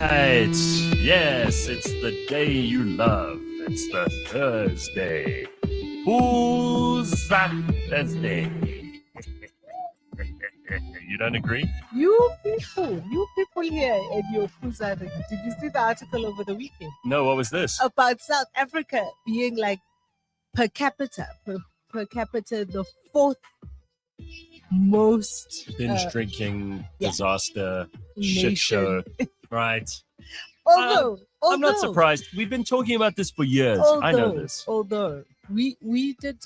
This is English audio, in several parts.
Right. Yes, it's the day you love. It's the Thursday. Who's that Thursday? You don't agree? You people here in your Kuzari, did you see the article over the weekend? No, what was this? About South Africa being like per capita, the fourth most Binge drinking, disaster, nation. shit show. Right. Although I'm not surprised. We've been talking about this for years. I know this. Although we did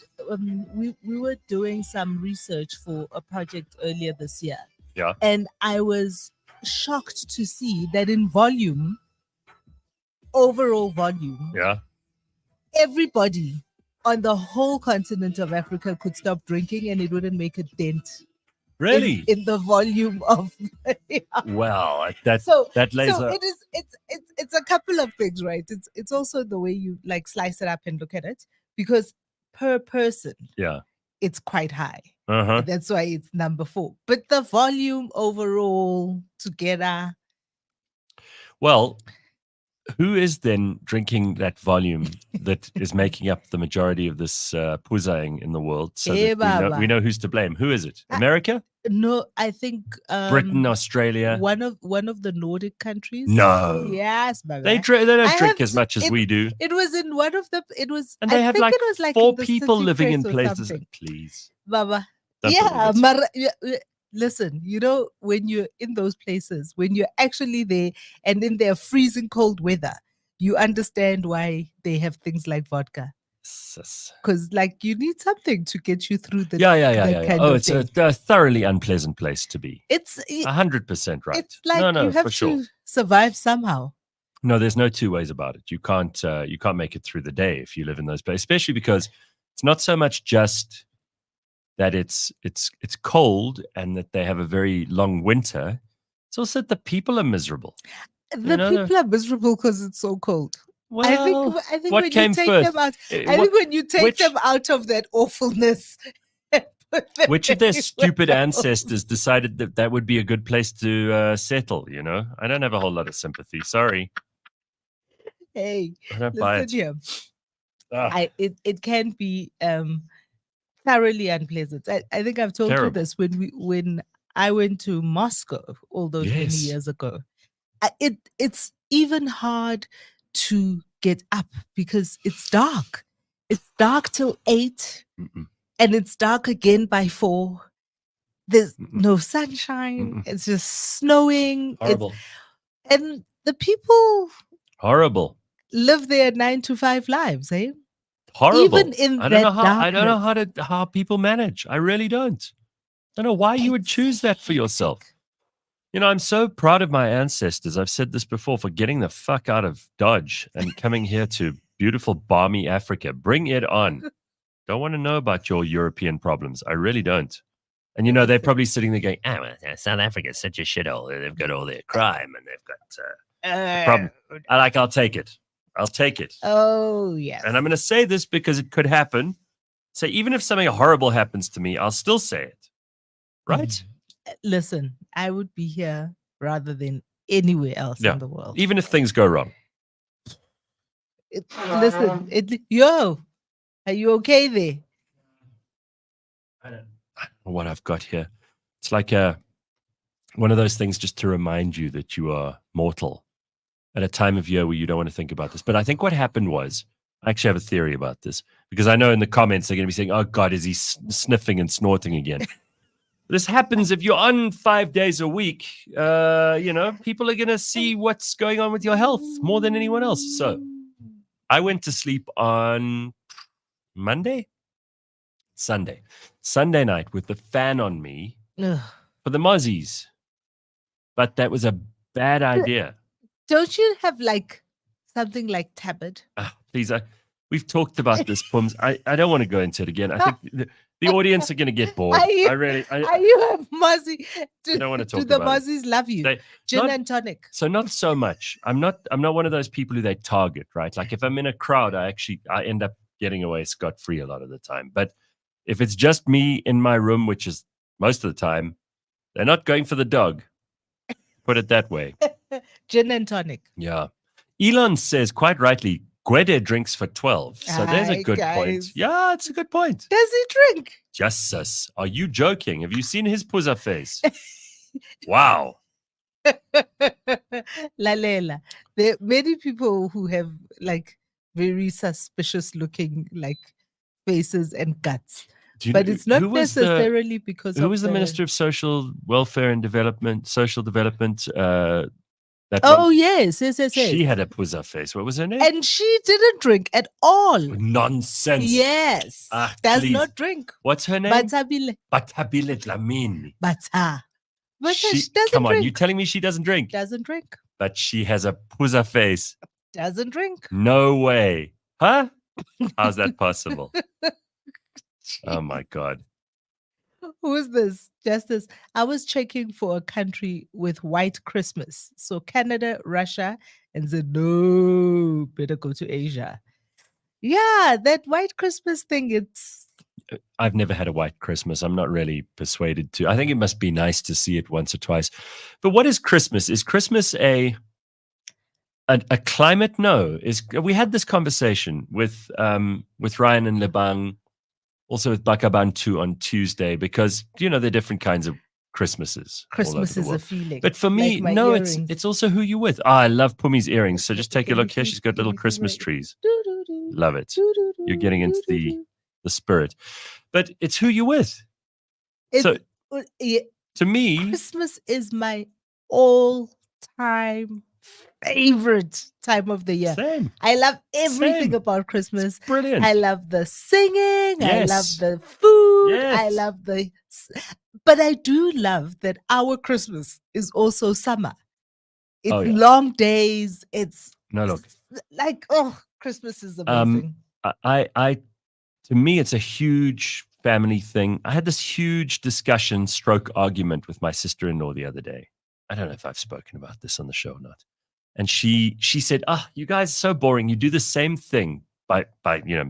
we were doing some research for a project earlier this year. Yeah. And I was shocked to see that in volume, overall volume, everybody on the whole continent of Africa could stop drinking and it wouldn't make a dent. Really? In the volume of Well, that lays so it's a couple of things, right? It's also the way you like slice it up and look at it, because per person, it's quite high. That's why it's number 4. But the volume overall together. Well, who is then drinking that volume that is making up the majority of this puzaing in the world? So that we know who's to blame. Who is it? America? No, I think Britain, Australia. One of the Nordic countries. No. Yes, Baba. They don't drink as much as we do. It was in one of the. It was. And they have like 4 people living in places. Something. Please, Baba. Listen, when you're in those places, when you're actually there and in their freezing cold weather, you understand why they have things like vodka. Because you need something to get you through the it's a thoroughly unpleasant place to be. It's 100% right. It's like you have to survive somehow. No, there's no two ways about it. You can't make it through the day if you live in those places, especially because it's not so much just that it's cold and that they have a very long winter. It's also that the people are miserable. People are miserable because it's so cold. Well, I think what when came you take first? them out, think when you take them out of that awfulness. Which of their stupid ancestors decided that would be a good place to settle? I don't have a whole lot of sympathy. Sorry. Hey, I don't buy it. Here. It can be thoroughly unpleasant. I think I've told you this when I went to Moscow all those many years ago. It's even hard to get up because it's dark. It's dark till 8 and it's dark again by 4. There's no sunshine. It's just snowing. Horrible. And the people live their 9-to-5 lives, eh? Horrible. Even in I don't know how people manage. I really don't. I don't know why you would choose that for yourself. I'm so proud of my ancestors. I've said this before, for getting the fuck out of Dodge and coming here to beautiful, balmy Africa. Bring it on. Don't want to know about your European problems. I really don't. And, they're probably sitting there going, South Africa's such a shithole. They've got all their crime and they've got problem. I'll take it. I'll take it. Oh, yes. And I'm going to say this because it could happen. So even if something horrible happens to me, I'll still say it. Right? Listen, I would be here rather than anywhere else in the world. Even if things go wrong. Yo, are you okay there? I don't know what I've got here. It's like one of those things just to remind you that you are mortal at a time of year where you don't want to think about this. But I think what happened was, I actually have a theory about this, because I know in the comments they're going to be saying, oh God, is he sniffing and snorting again? This happens if you're on 5 days a week. People are going to see what's going on with your health more than anyone else. So I went to sleep on Sunday night with the fan on me for the mozzies. But that was a bad idea. Don't you have something like tabard? Please, we've talked about this, Pums. I don't want to go into it again. I think the audience are going to get bored. Are you a mozzie? I don't want to talk do the about mozzies love you? Gin and tonic. So not so much. I'm not one of those people who they target, right? Like if I'm in a crowd, I end up getting away scot-free a lot of the time. But if it's just me in my room, which is most of the time, they're not going for the dog. Put it that way. Gin and tonic. Yeah. Elon says, quite rightly, Gwede drinks for 12. So there's a good point. Yeah, it's a good point. Does he drink? Jesus, are you joking? Have you seen his puzza face? Wow. Lalela. There are many people who have like very suspicious looking like faces and guts. But it's not necessarily because who was the Minister of Social Welfare and Social Development? Yes. She had a puzza face. What was her name? And she didn't drink at all. Nonsense. Yes. Does not drink. What's her name? Batabile Dlamini. Bata. But she doesn't come on, drink. you telling me she doesn't drink? Doesn't drink. But she has a puzza face. Doesn't drink. No way. Huh? How's that possible? Oh my God. Who is this? Justice. I was checking for a country with white Christmas. So Canada, Russia, and said, no, better go to Asia. Yeah, that white Christmas thing, I've never had a white Christmas. I'm not really persuaded to. I think it must be nice to see it once or twice. But what is Christmas? Is Christmas a climate? No. We had this conversation with Ryan and Lebang, also with Bakabantu on Tuesday, because there are different kinds of Christmases. Christmas is a feeling. But for me, like no, it's also who you're with. I love Pumi's earrings. So just take a look here. She's got little Christmas trees. Love it. You're getting into the spirit. But it's who you're with. To me, Christmas is my all-time favorite time of the year. Same. I love everything about Christmas. It's brilliant. I love the singing. Yes. I love the food. Yes. I love but I do love that our Christmas is also summer. It's long days. It's like, Christmas is amazing. To me, it's a huge family thing. I had this huge discussion, argument with my sister-in-law the other day. I don't know if I've spoken about this on the show or not. And she said, you guys are so boring. You do the same thing by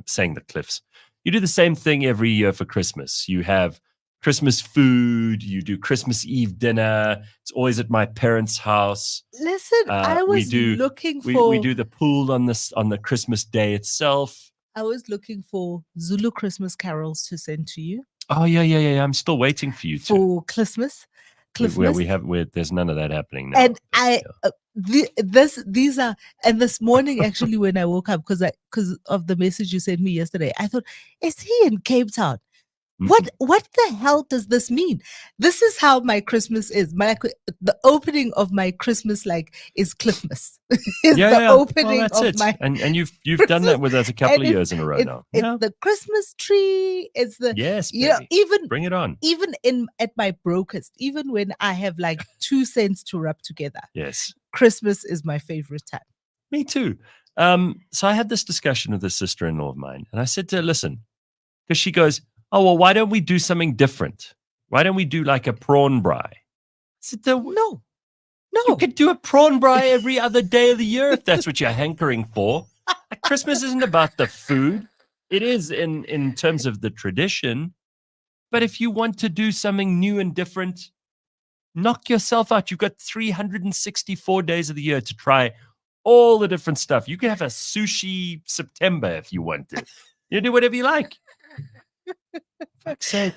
saying the Cliffs. You do the same thing every year for Christmas. You have Christmas food. You do Christmas Eve dinner. It's always at my parents' house. Listen, I was looking for... We do the pool on the Christmas day itself. I was looking for Zulu Christmas carols to send to you. Oh, yeah. I'm still waiting for you for Christmas. Where there's none of that happening now. And these are, and this morning actually when I woke up, because of the message you sent me yesterday, I thought, is he in Cape Town? What the hell does this mean? This is how my Christmas is. The opening of my Christmas is Cliffmas. Opening that's of it. my and you've done that with us a couple of years in a row now. It's the Christmas tree. It's the even bring it on. Even at my brokest, even when I have 2 cents to rub together. Yes, Christmas is my favorite time. Me too. So I had this discussion with a sister-in-law of mine, and I said to her, listen, because she goes, oh, well, why don't we do something different? Why don't we do a prawn braai? I said, no. You could do a prawn braai every other day of the year if that's what you're hankering for. Christmas isn't about the food. It is in terms of the tradition. But if you want to do something new and different, knock yourself out. You've got 364 days of the year to try all the different stuff. You can have a sushi September if you want to. You do whatever you like. Fuck's sake.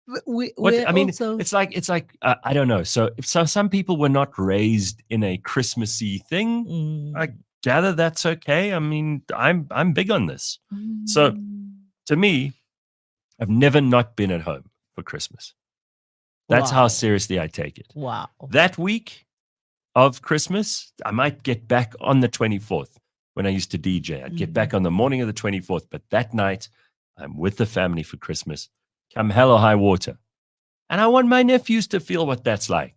It's like I don't know. So some people were not raised in a Christmassy thing. I gather that's okay. I mean, I'm big on this. So to me, I've never not been at home for Christmas. That's how seriously I take it. Wow. That week of Christmas, I might get back on the 24th when I used to DJ. I'd get back on the morning of the 24th, but that night I'm with the family for Christmas, come hell or high water. And I want my nephews to feel what that's like.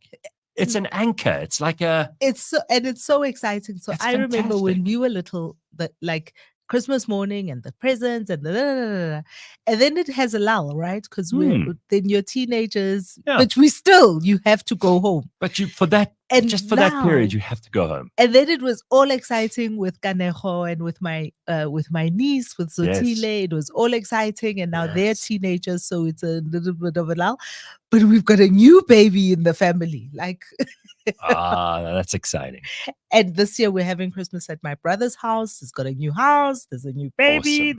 It's an anchor. It's like it's so exciting. So I remember when we were little, Christmas morning and the presents and and then it has a lull, right? Because then you're teenagers, but you have to go home. But for that And just for that period, you have to go home. And then it was all exciting with Kaneho and with my niece, with Zotile. Yes. It was all exciting. And now they're teenagers, so it's a little bit of a lull. But we've got a new baby in the family. Like that's exciting. And this year we're having Christmas at my brother's house. He's got a new house. There's a new baby.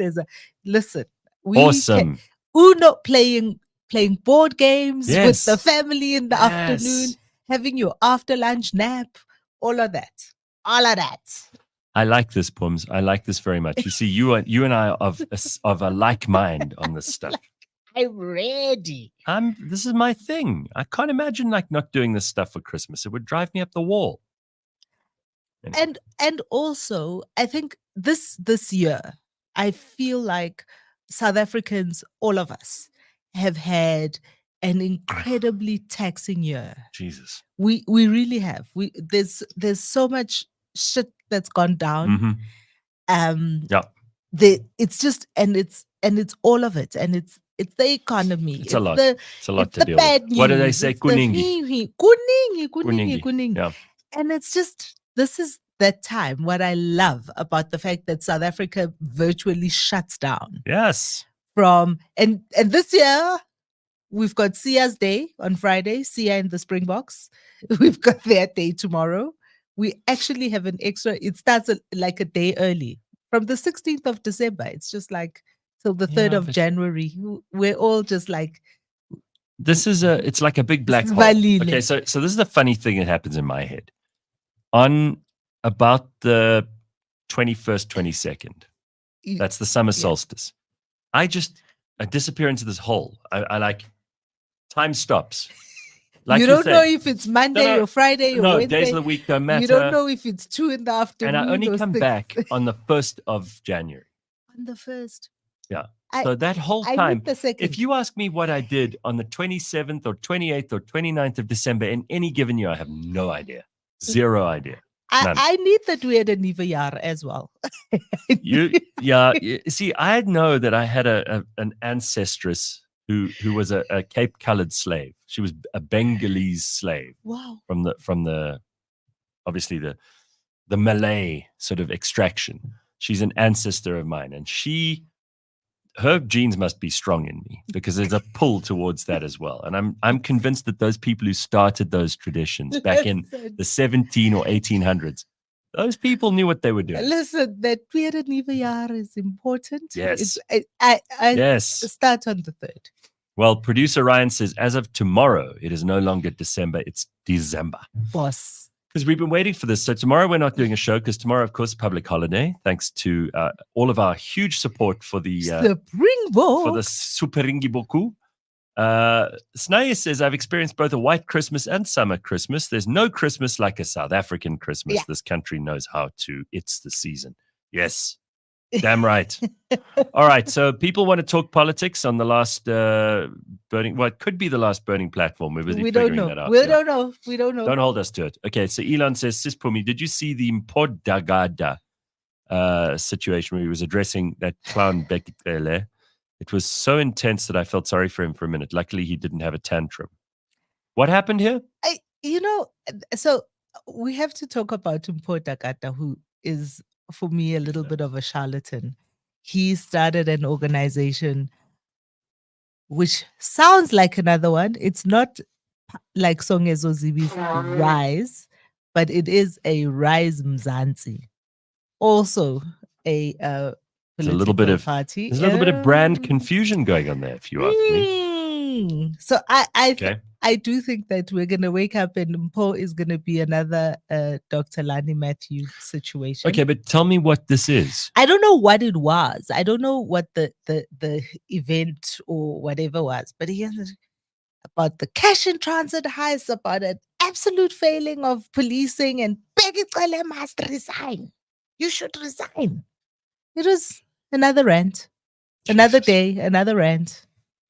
Awesome. Awesome. Uno playing board games with the family in the afternoon, having your after lunch nap, all of that. I like this, Pums. I like this very much. You see, you and I are of a like mind on this stuff. I'm ready. This is my thing. I can't imagine not doing this stuff for Christmas. It would drive me up the wall. Anyway. And also, I think this year, I feel like South Africans, all of us, have had an incredibly taxing year. Jesus. We really have. There's so much shit that's gone down. It's just and it's all of it. And it's the economy. It's a lot. It's a lot to deal with. What do they say? Kuningi. Yeah. And it's just, this is that time. What I love about the fact that South Africa virtually shuts down. Yes. And this year, we've got Sia's Day on Friday, Sia in the Springboks. We've got their day tomorrow. We actually have an extra, it starts like a day early. From the 16th of December, it's just like till the 3rd of January. We're all just like... it's like a big black hole. Okay, so this is the funny thing that happens in my head. On about the 21st, 22nd, that's the summer solstice. I disappear into this hole. I like, time stops. Like you don't know if it's Monday or Friday or Wednesday. Days of the week don't matter. You don't know if it's 2 in the afternoon. And I only come back on the 1st of January. On the 1st. Yeah. So that whole time, if you ask me what I did on the 27th or 28th or 29th of December in any given year, I have no idea. Zero idea. I need that we had a Nivajar as well. See, I know that I had an ancestress who was a Cape-colored slave. She was a Bengalese slave. Wow. From the obviously the Malay sort of extraction. She's an ancestor of mine, and her genes must be strong in me because there's a pull towards that as well. And I'm convinced that those people who started those traditions back in the 17 or 1800s, those people knew what they were doing. Listen, that period Nivajar is important. Yes. I start on the 3rd. Well, producer Ryan says, as of tomorrow, it is no longer December, it's December. Boss. Because we've been waiting for this. So tomorrow we're not doing a show because tomorrow, of course, public holiday. Thanks to all of our huge support for the Superingiboku. Snaya says, I've experienced both a white Christmas and summer Christmas. There's no Christmas like a South African Christmas. Yeah. This country knows how to. It's the season. Yes. Damn right. All right. So people want to talk politics on the last it could be the last burning platform. We don't know. We don't know. Don't hold us to it. Okay. So Elon says, Sis Phumi, did you see the Mpodagada situation where he was addressing that clown Bekele? It was so intense that I felt sorry for him for a minute. Luckily, he didn't have a tantrum. What happened here? So we have to talk about Mpodagada, who is, for me, a little bit of a charlatan. He started an organization which sounds like another one. It's not like Songezo Zibi's Rise, but it is a Rise Mzansi. Also a there's a little bit of party. There's a little bit of brand confusion going on there, if you ask me. So I do think that we're going to wake up and Mpo is going to be another Dr. Lani Matthew situation. Okay, but tell me what this is. I don't know what it was. I don't know what the event or whatever was, but he has about the cash in transit heist, about an absolute failing of policing, and Bekele must resign. You should resign. It was another rant. Jesus. Another day, another rant.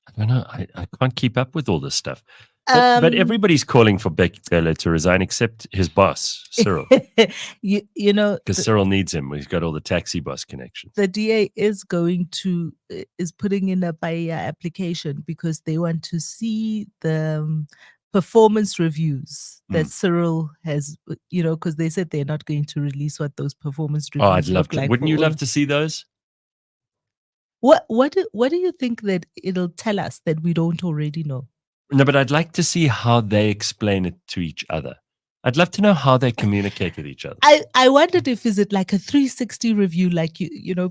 I don't know. I can't keep up with all this stuff. But everybody's calling for Bekele to resign except his boss, Cyril. you know, because Cyril needs him. He's got all the taxi bus connections. The DA is putting in a PAIA application because they want to see the performance reviews that Cyril has, because they said they're not going to release what those performance reviews I'd love to. like. Wouldn't you love to see those? What do you think that it'll tell us that we don't already know? No, but I'd like to see how they explain it to each other. I'd love to know how they communicate with each other. I wondered if is it like a 360 review, like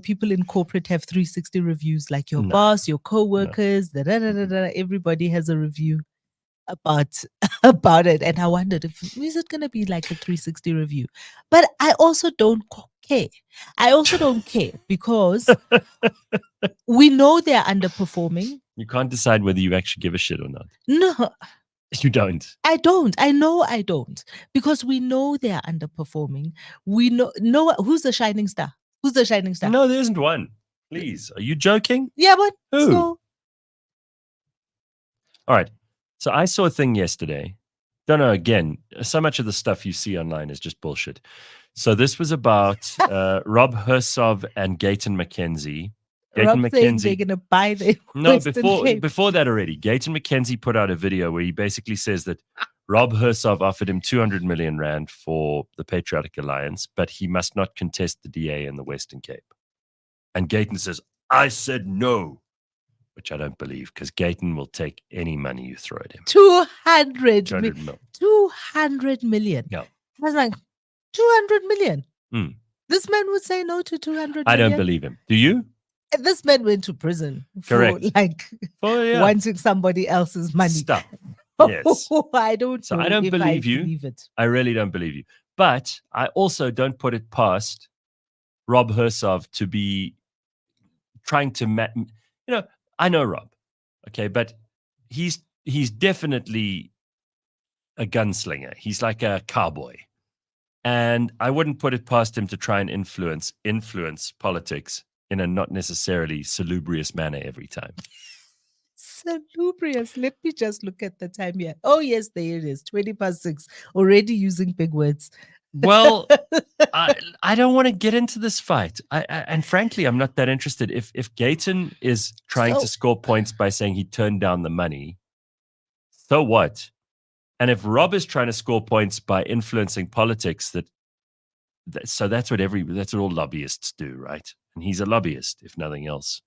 people in corporate have 360 reviews, like your boss, your co-workers, everybody has a review about it. And I wondered is it going to be like a 360 review? But I also don't care. I also don't care because we know they're underperforming. You can't decide whether you actually give a shit or not. No. You don't. I don't. I know I don't. Because we know they are underperforming. We know who's the shining star? Who's the shining star? No, there isn't one. Please. Are you joking? Yeah, but who? So... All right. So I saw a thing yesterday. Don't know, again, so much of the stuff you see online is just bullshit. So this was about Rob Hersov and Gayton McKenzie. Rob saying they're going to buy the before that already, Gayton McKenzie put out a video where he basically says that Rob Hersov offered him 200 million rand for the Patriotic Alliance, but he must not contest the DA in the Western Cape. And Gayton says, I said no, which I don't believe, because Gayton will take any money you throw at him. 200 million. Yeah. I was like, 200 million? This man would say no to 200 million? I don't believe him. Do you? This man went to prison for wanting somebody else's money. Stuff. Yes. I don't know. I don't believe you. Believe it. I really don't believe you. But I also don't put it past Rob Hersov to be trying to I know Rob, okay, but he's definitely a gunslinger. He's like a cowboy. And I wouldn't put it past him to try and influence politics in a not necessarily salubrious manner every time. Salubrious. Let me just look at the time here. Oh, yes, there it is. 6:20. Already using big words. Well, I don't want to get into this fight. And frankly, I'm not that interested. If Gayton is trying to score points by saying he turned down the money, so what? And if Rob is trying to score points by influencing politics, that's what all lobbyists do, right? And he's a lobbyist, if nothing else.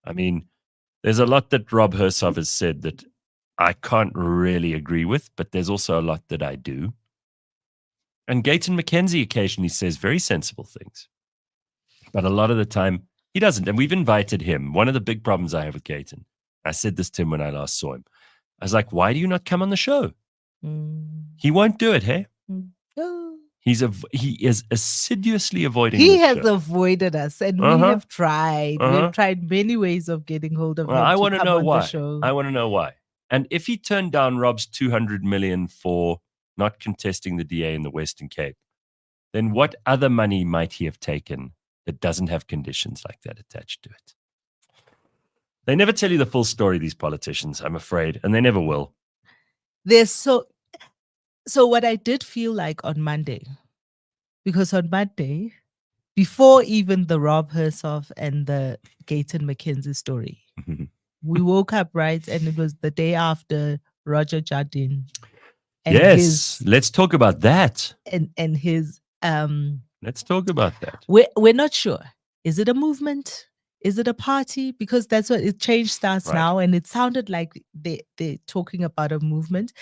I mean, there's a lot that Rob Hersov has said that I can't really agree with, but there's also a lot that I do. And Gayton McKenzie occasionally says very sensible things. But a lot of the time, he doesn't. And we've invited him. One of the big problems I have with Gayton, I said this to him when I last saw him. I was like, why do you not come on the show? He won't do it, hey? He is assiduously avoiding He has avoided us, and we have tried. We've tried many ways of getting hold of him. I want to know why. The show. I want to know why. And if he turned down Rob's 200 million for not contesting the DA in the Western Cape, then what other money might he have taken that doesn't have conditions like that attached to it? They never tell you the full story, these politicians, I'm afraid, and they never will. So what I did feel like on Monday, because on Monday, before even the Rob Hersov and the Gayton McKenzie story, we woke up, right? And it was the day after Roger Jardine. Yes, let's talk about that. And his... Let's talk about that. We're not sure. Is it a movement? Is it a party? Because that's what it changed starts now. And it sounded like they're talking about a movement.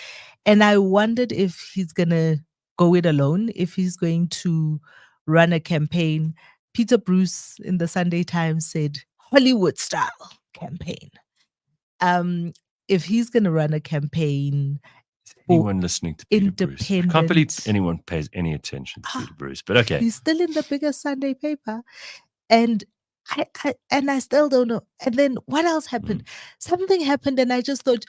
And I wondered if he's going to go it alone, if he's going to run a campaign. Peter Bruce in the Sunday Times said Hollywood style campaign. If he's going to run a campaign. Anyone listening to Peter Bruce? I can't believe anyone pays any attention to Peter Bruce, but okay. He's still in the biggest Sunday paper. And I still don't know. And then what else happened? Something happened, and I just thought,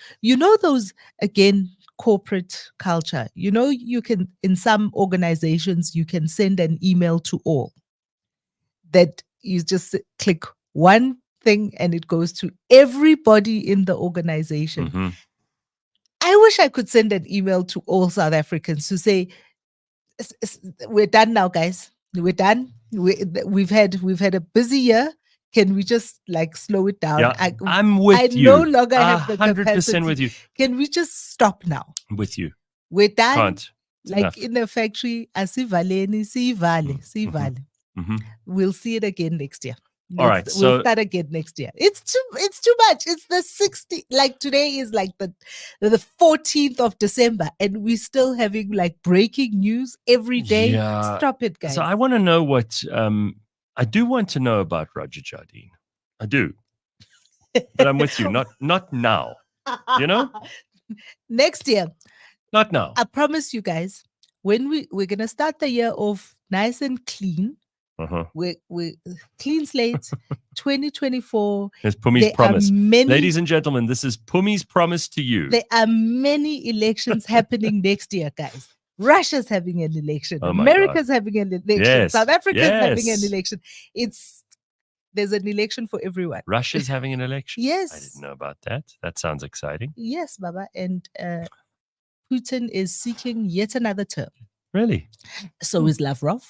those, again, corporate culture. You can, in some organizations, you can send an email to all. That you just click one thing and it goes to everybody in the organization. I wish I could send an email to all South Africans to say, we're done now, guys. We're done. We've had a busy year. Can we just like slow it down? Yeah, I'm with you. I no longer have the 100% capacity. with you. Can we just stop now? I'm with you. We're done. Can't. It's like enough. in the factory, asivaleni, sivale. We'll see it again next year. All right, we'll start again next year. It's too much. It's the 60. Like today is like the 14th of December, and we're still having like breaking news every day. Yeah. Stop it, guys. So I want to know what I do want to know about Roger Jardine. I do, but I'm with you. Not now. You know, next year. Not now. I promise you guys, when we're gonna start the year off nice and clean. We clean slate 2024. Here's Phumi's promise. Ladies and gentlemen, this is Phumi's promise to you. There are many elections happening next year, guys. Russia's having an election. Oh America's having an election. Yes. South Africa's having an election. There's an election for everyone. Russia's having an election? Yes. I didn't know about that. That sounds exciting. Yes, Baba. And Putin is seeking yet another term. Really? So is Lavrov.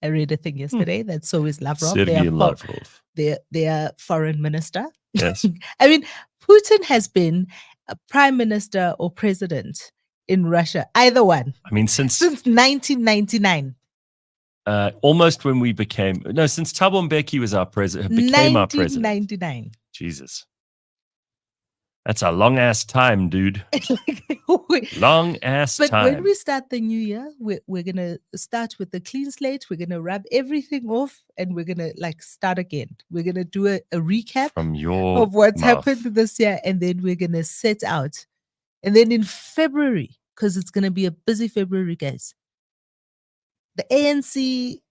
I read a thing yesterday that so is Lavrov. Sergei Lavrov. Their foreign minister. Yes. I mean, Putin has been a prime minister or president in Russia, either one. I mean, since 1999. Almost when we since Thabo Mbeki was our president, became our president. 1999. Jesus. That's a long ass time, dude. Long ass time. But when we start the new year, we're gonna start with the clean slate. We're gonna rub everything off, and we're gonna start again. We're gonna do a recap of what's happened this year, and then we're gonna set out. And then in February, because it's gonna be a busy February, guys. The ANC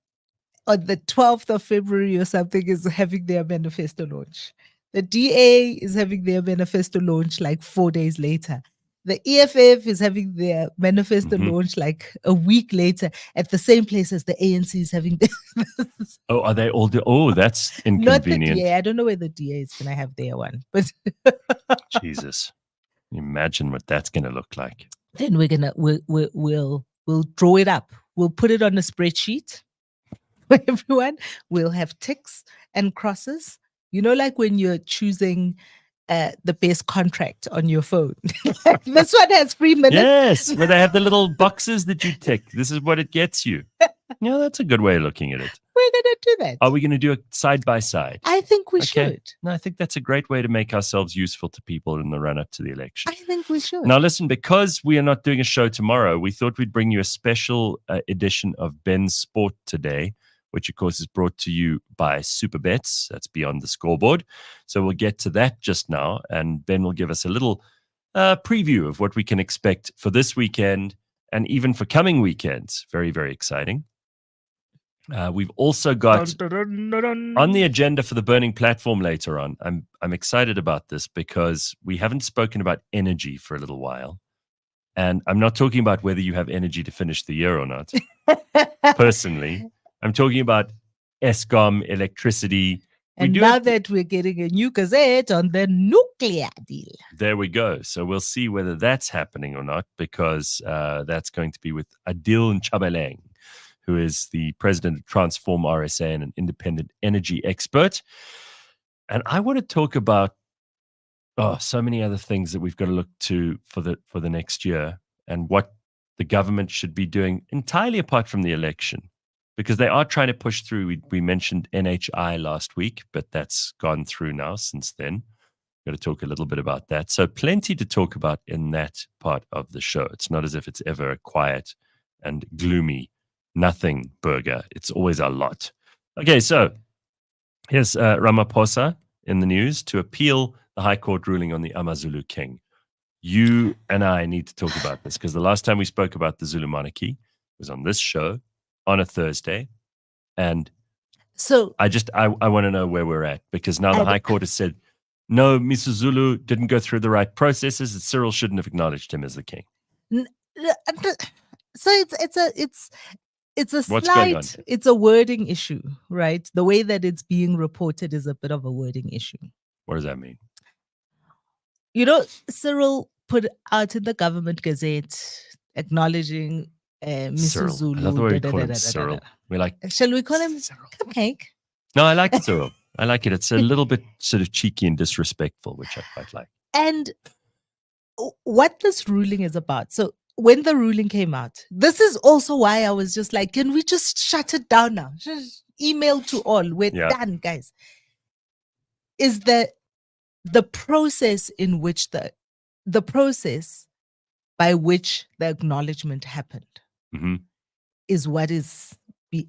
on the 12th of February or something is having their manifesto launch. The DA is having their manifesto launch like 4 days later. The EFF is having their manifesto launch like a week later at the same place as the ANC is having this. Oh, are they all? That's inconvenient. Not the DA. I don't know where the DA is going to have their one. But Jesus, imagine what that's going to look like. Then we'll draw it up. We'll put it on a spreadsheet for everyone. We'll have ticks and crosses. You know, like when you're choosing the best contract on your phone. This one has 3 minutes. Yes, where they have the little boxes that you tick. This is what it gets you. Yeah, that's a good way of looking at it. We're going to do that. Are we going to do it side by side? I think we should. No, I think that's a great way to make ourselves useful to people in the run-up to the election. I think we should. Now, listen, because we are not doing a show tomorrow, we thought we'd bring you a special edition of Ben's Sport today, which, of course, is brought to you by Supabets. That's Beyond the Scoreboard. So we'll get to that just now, and Ben will give us a little preview of what we can expect for this weekend and even for coming weekends. Very, very exciting. We've also got on the agenda for the Burning Platform later on. I'm excited about this because we haven't spoken about energy for a little while. And I'm not talking about whether you have energy to finish the year or not, personally. I'm talking about Eskom, electricity. And now that we're getting a new gazette on the nuclear deal. There we go. So we'll see whether that's happening or not, because that's going to be with Adil Nchabeleng, who is the president of Transform RSA and an independent energy expert. And I want to talk about so many other things that we've got to look to for the next year and what the government should be doing entirely apart from the election. Because they are trying to push through. We mentioned NHI last week, but that's gone through now since then. We've got to talk a little bit about that. So plenty to talk about in that part of the show. It's not as if it's ever a quiet and gloomy nothing burger. It's always a lot. Okay, so here's Ramaphosa in the news to appeal the High Court ruling on the Zulu King. You and I need to talk about this because the last time we spoke about the Zulu monarchy was on this show on a Thursday. And so I want to know where we're at, because now the High Court has said, no, Mr. Zulu didn't go through the right processes, and Cyril shouldn't have acknowledged him as the king. So it's a slight, it's a wording issue, right? The way that it's being reported is a bit of a wording issue. What does that mean? You know, Cyril put out in the government gazette acknowledging Mr. Zulu. I love the way we call him Cyril. We're like, shall we call him Cyril. Cupcake? No, I like Cyril. I like it. It's a little bit sort of cheeky and disrespectful, which I quite like. And what this ruling is about. So when the ruling came out, this is also why I was just like, can we just shut it down now? Just email to all. We're done, guys. Is the process in which the process by which the acknowledgement happened is what is.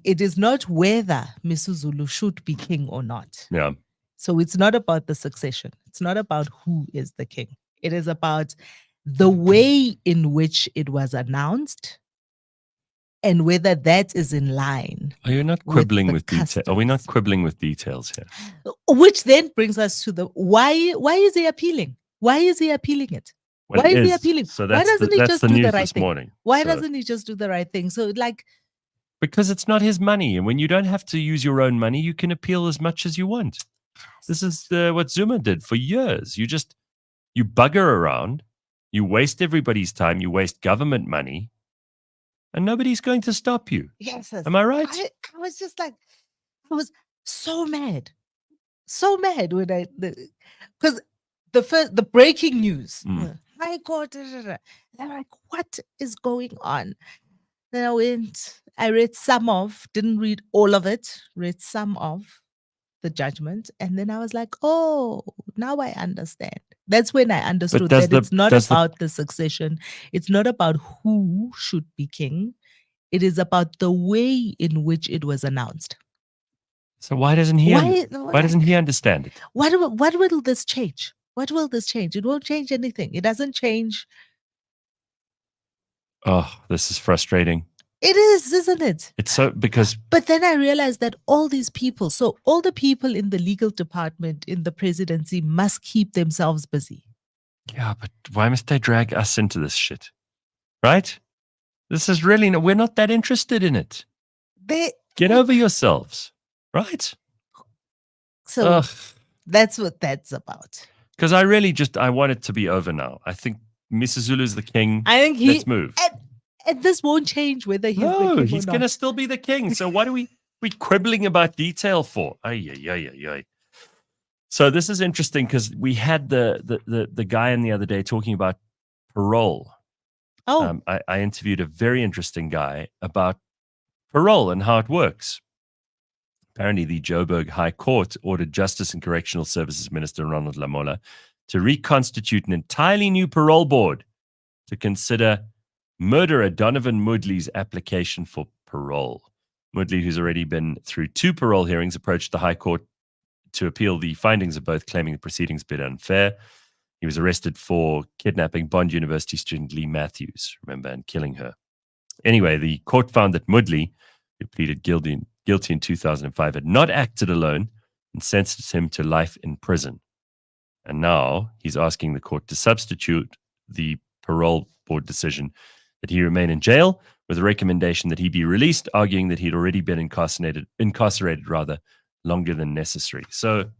It is not whether Mr. Zulu should be king or not. Yeah. So it's not about the succession. It's not about who is the king. It is about the way in which it was announced and whether that is in line. Are you not quibbling with details? Are we not quibbling with details here? Which then brings us to the why is he appealing? Why is he appealing it? Well, why is he appealing? So why doesn't he just do the right thing? Morning, why doesn't he just do the right thing? So because it's not his money. And when you don't have to use your own money, you can appeal as much as you want. This is what Zuma did for years. You bugger around, you waste everybody's time, you waste government money, and nobody's going to stop you. Yes. Am I right? I was just like, I was so mad. So mad when because the breaking news, High Court, they're like, what is going on? Then I read didn't read all of it, read some of the judgment. And then I was like, oh, now I understand. That's when I understood that it's not about the succession. It's not about who should be king. It is about the way in which it was announced. So why doesn't he understand it? What will this change? What will this change? It won't change anything. It doesn't change. Oh, this is frustrating. It is, isn't it? It's so because... But then I realized that all these people, so all the people in the legal department, in the presidency, must keep themselves busy. Yeah, but why must they drag us into this shit? Right? This is really... we're not that interested in it. Get over yourselves. Right? So that's what that's about. Because I want it to be over now. I think Mr. Zulu's the king. I think let's move. And this won't change whether he's the king or not. He's going to still be the king. So what are we quibbling about detail for? So this is interesting because we had the guy in the other day talking about parole. Oh. I interviewed a very interesting guy about parole and how it works. Apparently, the Joburg High Court ordered Justice and Correctional Services Minister Ronald Lamola to reconstitute an entirely new parole board to consider murderer Donovan Moodley's application for parole. Moodley, who's already been through 2 parole hearings, approached the High Court to appeal the findings of both, claiming the proceedings had been unfair. He was arrested for kidnapping Bond University student Lee Matthews, remember, and killing her. Anyway, the court found that Moodley, who pleaded guilty in 2005, had not acted alone and sentenced him to life in prison. And now he's asking the court to substitute the parole board decision that he remain in jail with a recommendation that he be released, arguing that he'd already been incarcerated longer than necessary. So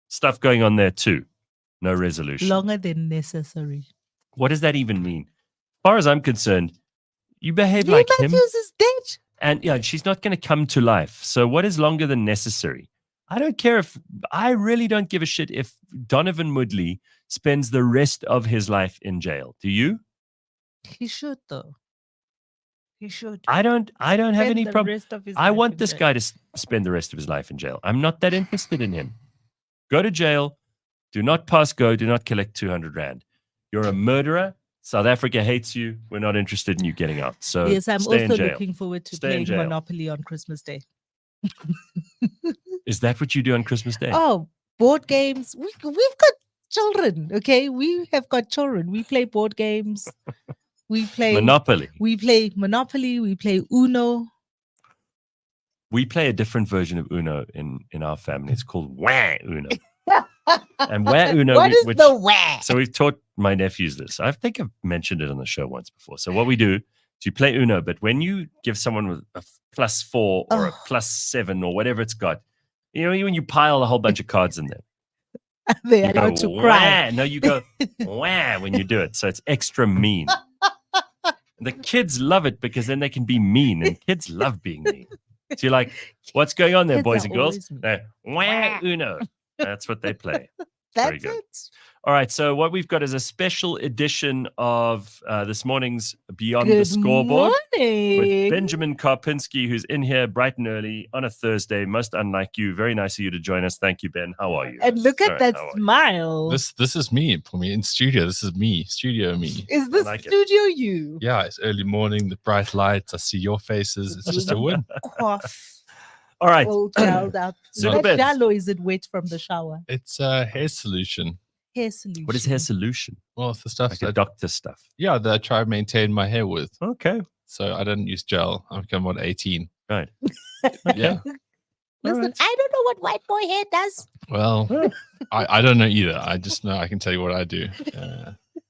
stuff going on there too. No resolution. Longer than necessary. What does that even mean? As far as I'm concerned, you behave like him. Matthews is dead. And she's not going to come to life. So what is longer than necessary? I really don't give a shit if Donovan Moodley spends the rest of his life in jail. Do you? He should, though. He should. I don't have any problem. I want this guy to spend the rest of his life in jail. I'm not that interested in him. Go to jail. Do not pass go. Do not collect 200 Rand. You're a murderer. South Africa hates you. We're not interested in you getting out. So yes, I'm stay also looking forward to playing Monopoly on Christmas Day. Is that what you do on Christmas Day? Oh, board games. We've got children, okay? We have got children. We play board games. We play Monopoly. We play Monopoly. We play Uno. We play a different version of Uno in our family. It's called Wah Uno. And Wah Uno. What is the Wah? So we've taught my nephews this. I think I've mentioned it on the show once before. So what we do is you play Uno, but when you give someone with a +4 or a +7 or whatever it's got, when you pile a whole bunch of cards in there. They are allowed to cry. No, you go wah when you do it. So it's extra mean. The kids love it because then they can be mean, and kids love being mean. So you're like, what's going on there, Kids boys are and girls? always me. No, wah, uno. That's what they play. That's it. All right, so what we've got is a special edition of this morning's Beyond the Good Scoreboard morning. with Benjamin Karpinski, who's in here bright and early on a Thursday. Most unlike you. Very nice of you to join us. Thank you, Ben. How are you? And look at that smile. This is me for me in studio. This is me, studio me. Is this like studio you? Yeah, it's early morning, the bright lights. I see your faces. It's just a win. Cough. All right. All gelled up. Is Supabets. that gel or is it wet from the shower? It's a hair solution. Hair solution. What is hair solution? Well, it's the stuff Like that doctor stuff. Yeah, that I try to maintain my hair with. Okay. So I don't use gel. I'm 18. Right. Yeah. Listen, Right. I don't know what white boy hair does. Well, I don't know either. I just know I can tell you what I do.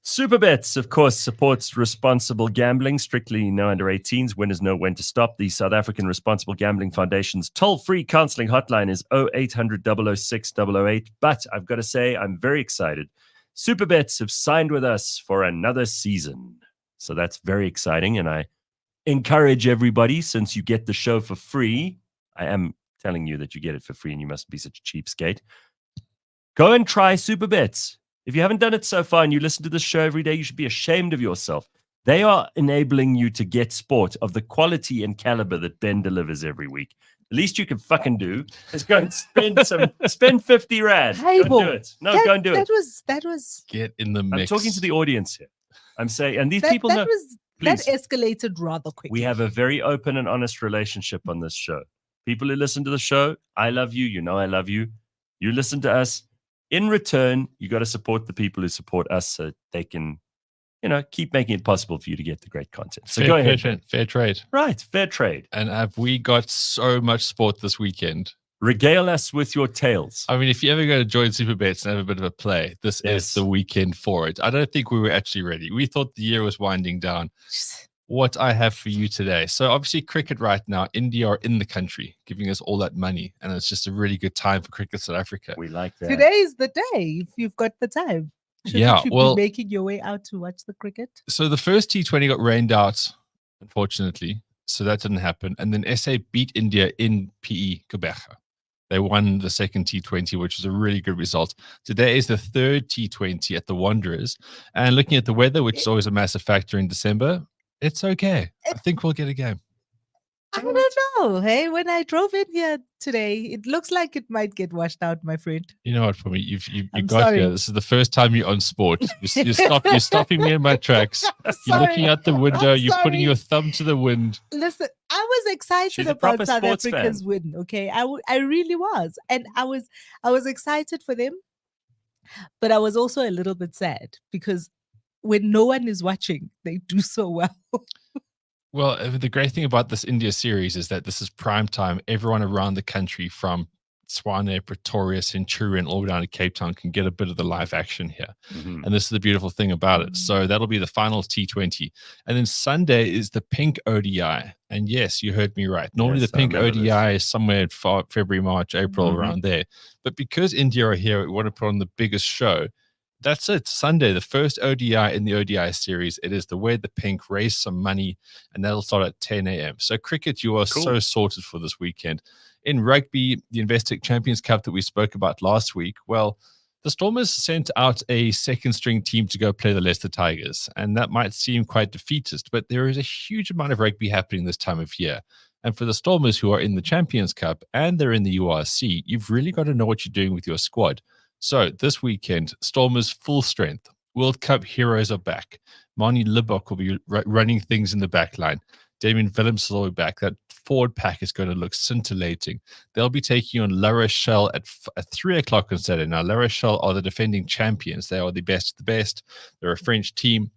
Supabets, of course, supports responsible gambling. Strictly no under 18s. Winners know when to stop. The South African Responsible Gambling Foundation's toll-free counseling hotline is 0800 006 008. But I've got to say, I'm very excited. Supabets have signed with us for another season. So that's very exciting. And I encourage everybody, since you get the show for free, I am telling you that you get it for free and you must be such a cheapskate. Go and try Supabets. If you haven't done it so far and you listen to this show every day, you should be ashamed of yourself. They are enabling you to get sport of the quality and caliber that Ben delivers every week. The least you can fucking do is go and spend 50 rand. Hey, go and do it. No, go and do it. That was Get in the mix. I'm talking to the audience here. I'm saying, and these that, people that know. was Please. that escalated rather quickly. We have a very open and honest relationship on this show. People who listen to the show, I love you. You know I love you. You listen to us. In return, you got to support the people who support us so they can, keep making it possible for you to get the great content. So go ahead. Fair trade. Right, fair trade. And have we got so much sport this weekend? Regale us with your tales. I mean, if you ever go to join Supabets and have a bit of a play, this is the weekend for it. I don't think we were actually ready. We thought the year was winding down. What I have for you today. So obviously cricket right now, India are in the country, giving us all that money. And it's just a really good time for cricket South Africa. We like that. Today is the day if you've got the time. Shouldn't you be making your way out to watch the cricket? So the first T20 got rained out, unfortunately. So that didn't happen. And then SA beat India in PE Gqeberha. They won the second T20, which was a really good result. Today is the third T20 at the Wanderers. And looking at the weather, which is always a massive factor in December, it's okay. I think we'll get a game. I don't know. Hey, when I drove in here today, it looks like it might get washed out, my friend. You know what, for me, you got sorry. here. This is the first time you're on sport. You're stopping me in my tracks. You're looking out the window. You're putting your thumb to the wind. Listen, I was excited about South Africa's win. Okay, I really was, and I was excited for them, but I was also a little bit sad because when no one is watching, they do so well. Well, the great thing about this India series is that this is prime time. Everyone around the country from Tshwane, Pretoria, Centurion, all down to Cape Town can get a bit of the live action here. Mm-hmm. And this is the beautiful thing about it. So that'll be the final T20. And then Sunday is the pink ODI. And yes, you heard me right. Normally the pink ODI is somewhere in February, March, April, around there. But because India are here, we want to put on the biggest show. That's it. Sunday, the first ODI in the ODI series. It is the Wear the Pink, raise some money, and that'll start at 10 a.m. So cricket, you are so sorted for this weekend. In rugby, the Investec Champions Cup that we spoke about last week, well, the Stormers sent out a second-string team to go play the Leicester Tigers, and that might seem quite defeatist, but there is a huge amount of rugby happening this time of year. And for the Stormers who are in the Champions Cup and they're in the URC, you've really got to know what you're doing with your squad. So this weekend, Stormers full strength. World Cup heroes are back. Mani Libbok will be running things in the back line. Damien Willems will be back. That forward pack is going to look scintillating. They'll be taking on La Rochelle at 3 o'clock on Saturday. Now, La Rochelle are the defending champions. They are the best of the best. They're a French team.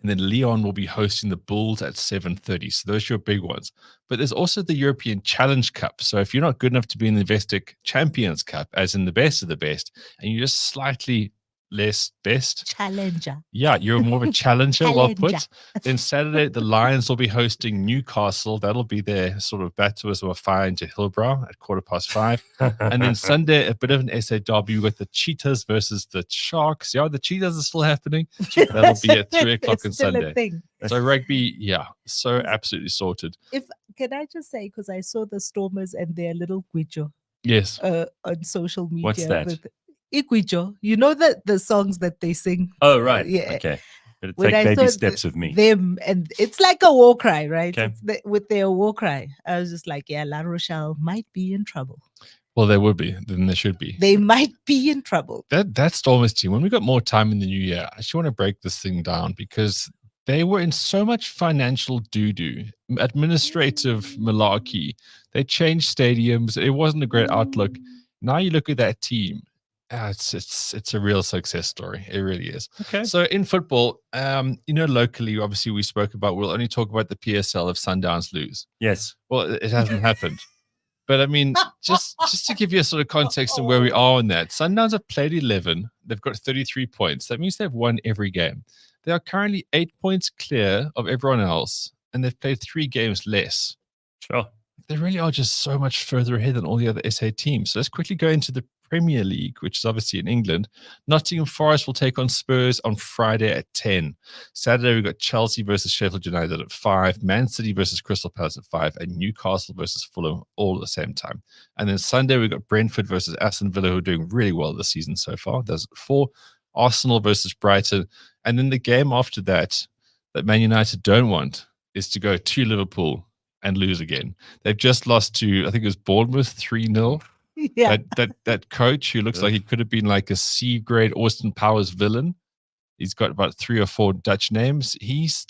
And then Lyon will be hosting the Bulls at 7:30. So those are your big ones. But there's also the European Challenge Cup. So if you're not good enough to be in the Investec Champions Cup, as in the best of the best, and you're just slightly less best. Challenger. Yeah, you're more of a challenger, well put. Then Saturday, the Lions will be hosting Newcastle. That'll be their sort of baptism of fire into Hillbrow at 5:15. And then Sunday, a bit of an SA derby with the Cheetahs versus the Sharks. Yeah, the Cheetahs are still happening. That'll be at 3 o'clock on Sunday. So rugby, yeah, so absolutely sorted. can I just say, because I saw the Stormers and their little guijo Yes. On social media. What's that? Iguijo. You know the songs that they sing? Oh, right. Yeah. Okay. But When take I baby saw steps with me. them, and it's like a war cry, right? Okay. It's with their war cry. I was just like, yeah, La Rochelle might be in trouble. Well, there would be. Then there should be. They might be in trouble. That Stormers team, when we got more time in the new year, I actually want to break this thing down because they were in so much financial doo-doo, administrative malarkey. They changed stadiums. It wasn't a great outlook. Now you look at that team. It's a real success story. It really is. Okay. So in football, locally, obviously we spoke about, we'll only talk about the PSL if Sundowns lose. Yes. Well, it hasn't happened. But I mean, just to give you a sort of context of where we are on that, Sundowns have played 11. They've got 33 points. That means they've won every game. They are currently 8 points clear of everyone else, and they've played 3 games less. Sure. They really are just so much further ahead than all the other SA teams. So let's quickly go into the Premier League, which is obviously in England. Nottingham Forest will take on Spurs on Friday at 10. Saturday, we've got Chelsea versus Sheffield United at 5, Man City versus Crystal Palace at 5, and Newcastle versus Fulham all at the same time. And then Sunday, we've got Brentford versus Aston Villa, who are doing really well this season so far. There's 4, Arsenal versus Brighton. And then the game after that Man United don't want is to go to Liverpool and lose again. They've just lost to, I think it was Bournemouth 3-0. Yeah. That coach who looks like he could have been like a C-grade Austin Powers villain. He's got about 3 or 4 Dutch names. He's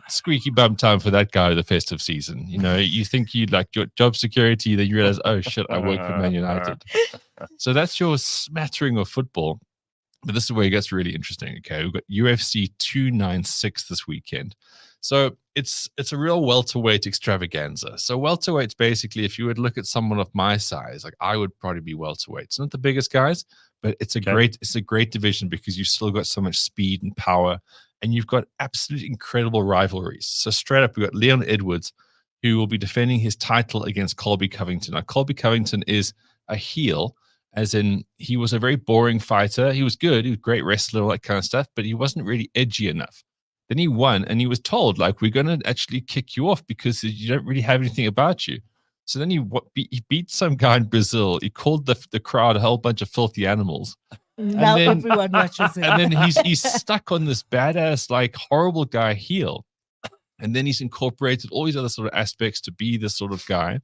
squeaky bum time for that guy of the festive season. You know, you think you'd like your job security, then you realize, oh shit, I work for Man United. So that's your smattering of football. But this is where it gets really interesting. Okay, we've got UFC 296 this weekend. So it's a real welterweight extravaganza. So welterweight's basically, if you would look at someone of my size, like I would probably be welterweight. It's not the biggest guys, but it's a great division because you've still got so much speed and power, and you've got absolutely incredible rivalries. So straight up, we've got Leon Edwards, who will be defending his title against Colby Covington. Now, Colby Covington is a heel, as in he was a very boring fighter. He was good. He was a great wrestler, all that kind of stuff, but he wasn't really edgy enough. Then he won, and he was told, like, we're going to actually kick you off because you don't really have anything about you. So then he beat some guy in Brazil. He called the crowd a whole bunch of filthy animals. Now everyone watches it. And then he's stuck on this badass, like, horrible guy heel. And then he's incorporated all these other sort of aspects to be this sort of guy.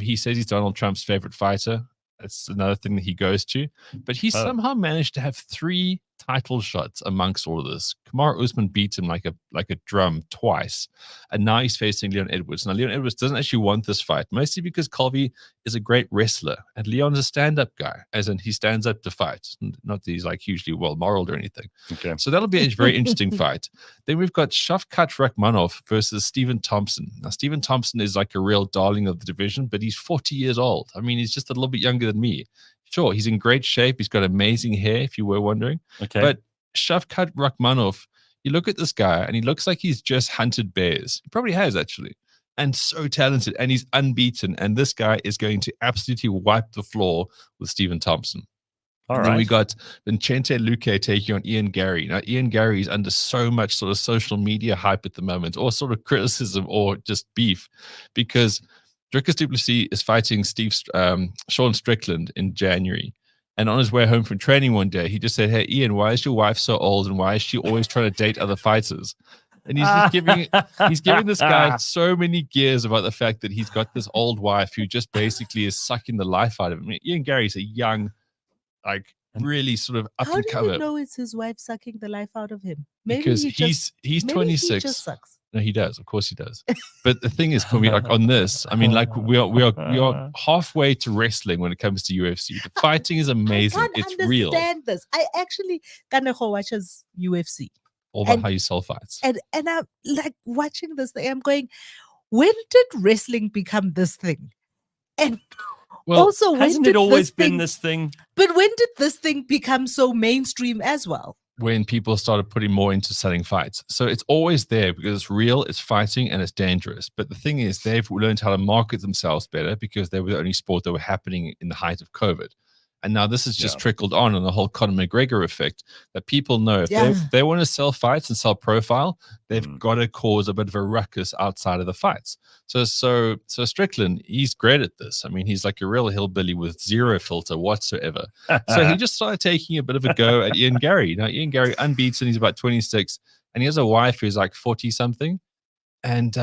He says he's Donald Trump's favorite fighter. That's another thing that he goes to. But he somehow managed to have 3 title shots amongst all of this. Kamaru Usman beat him like a drum twice. And now he's facing Leon Edwards. Now, Leon Edwards doesn't actually want this fight, mostly because Colby is a great wrestler. And Leon's a stand-up guy, as in he stands up to fight. Not that he's like hugely well-moraled or anything. Okay. So that'll be a very interesting fight. Then we've got Shavkat Rakhmonov versus Stephen Thompson. Now, Stephen Thompson is like a real darling of the division, but he's 40 years old. I mean, he's just a little bit younger than me. Sure, he's in great shape. He's got amazing hair, if you were wondering. Okay. But Shavkat Rakhmonov, you look at this guy, and he looks like he's just hunted bears. He probably has, actually. And so talented, and he's unbeaten. And this guy is going to absolutely wipe the floor with Stephen Thompson. Then we got Vincente Luque taking on Ian Gary. Now, Ian Gary is under so much sort of social media hype at the moment, or sort of criticism, or just beef, because Dricus du Plessis is fighting Sean Strickland in January. And on his way home from training one day, he just said, "Hey, Ian, why is your wife so old, and why is she always trying to date other fighters?" And he's just giving this guy so many gears about the fact that he's got this old wife who just basically is sucking the life out of him. I mean, Ian Gary's a young, like, really sort of up and coming. How do you know it's his wife sucking the life out of him? Maybe because he's 26. He just sucks. No, he does. Of course he does. But the thing is, for me, like on this, I mean, like we are halfway to wrestling when it comes to UFC. The fighting is amazing. It's real. I understand this. I actually kind of watches UFC. All about how you sell fights. And I'm like watching this thing. I'm going, when did wrestling become this thing? And also, when hasn't it always been this thing? But when did this thing become so mainstream as well? When people started putting more into selling fights. So it's always there because it's real, it's fighting, and it's dangerous. But the thing is, they've learned how to market themselves better because they were the only sport that were happening in the height of COVID. And now this has just trickled on the whole Conor McGregor effect, that people know if they want to sell fights and sell profile, they've got to cause a bit of a ruckus outside of the fights. So Strickland, he's great at this. I mean, he's like a real hillbilly with zero filter whatsoever. So he just started taking a bit of a go at Ian Gary. Now, Ian Gary unbeaten, he's about 26, and he has a wife who's like 40 something. And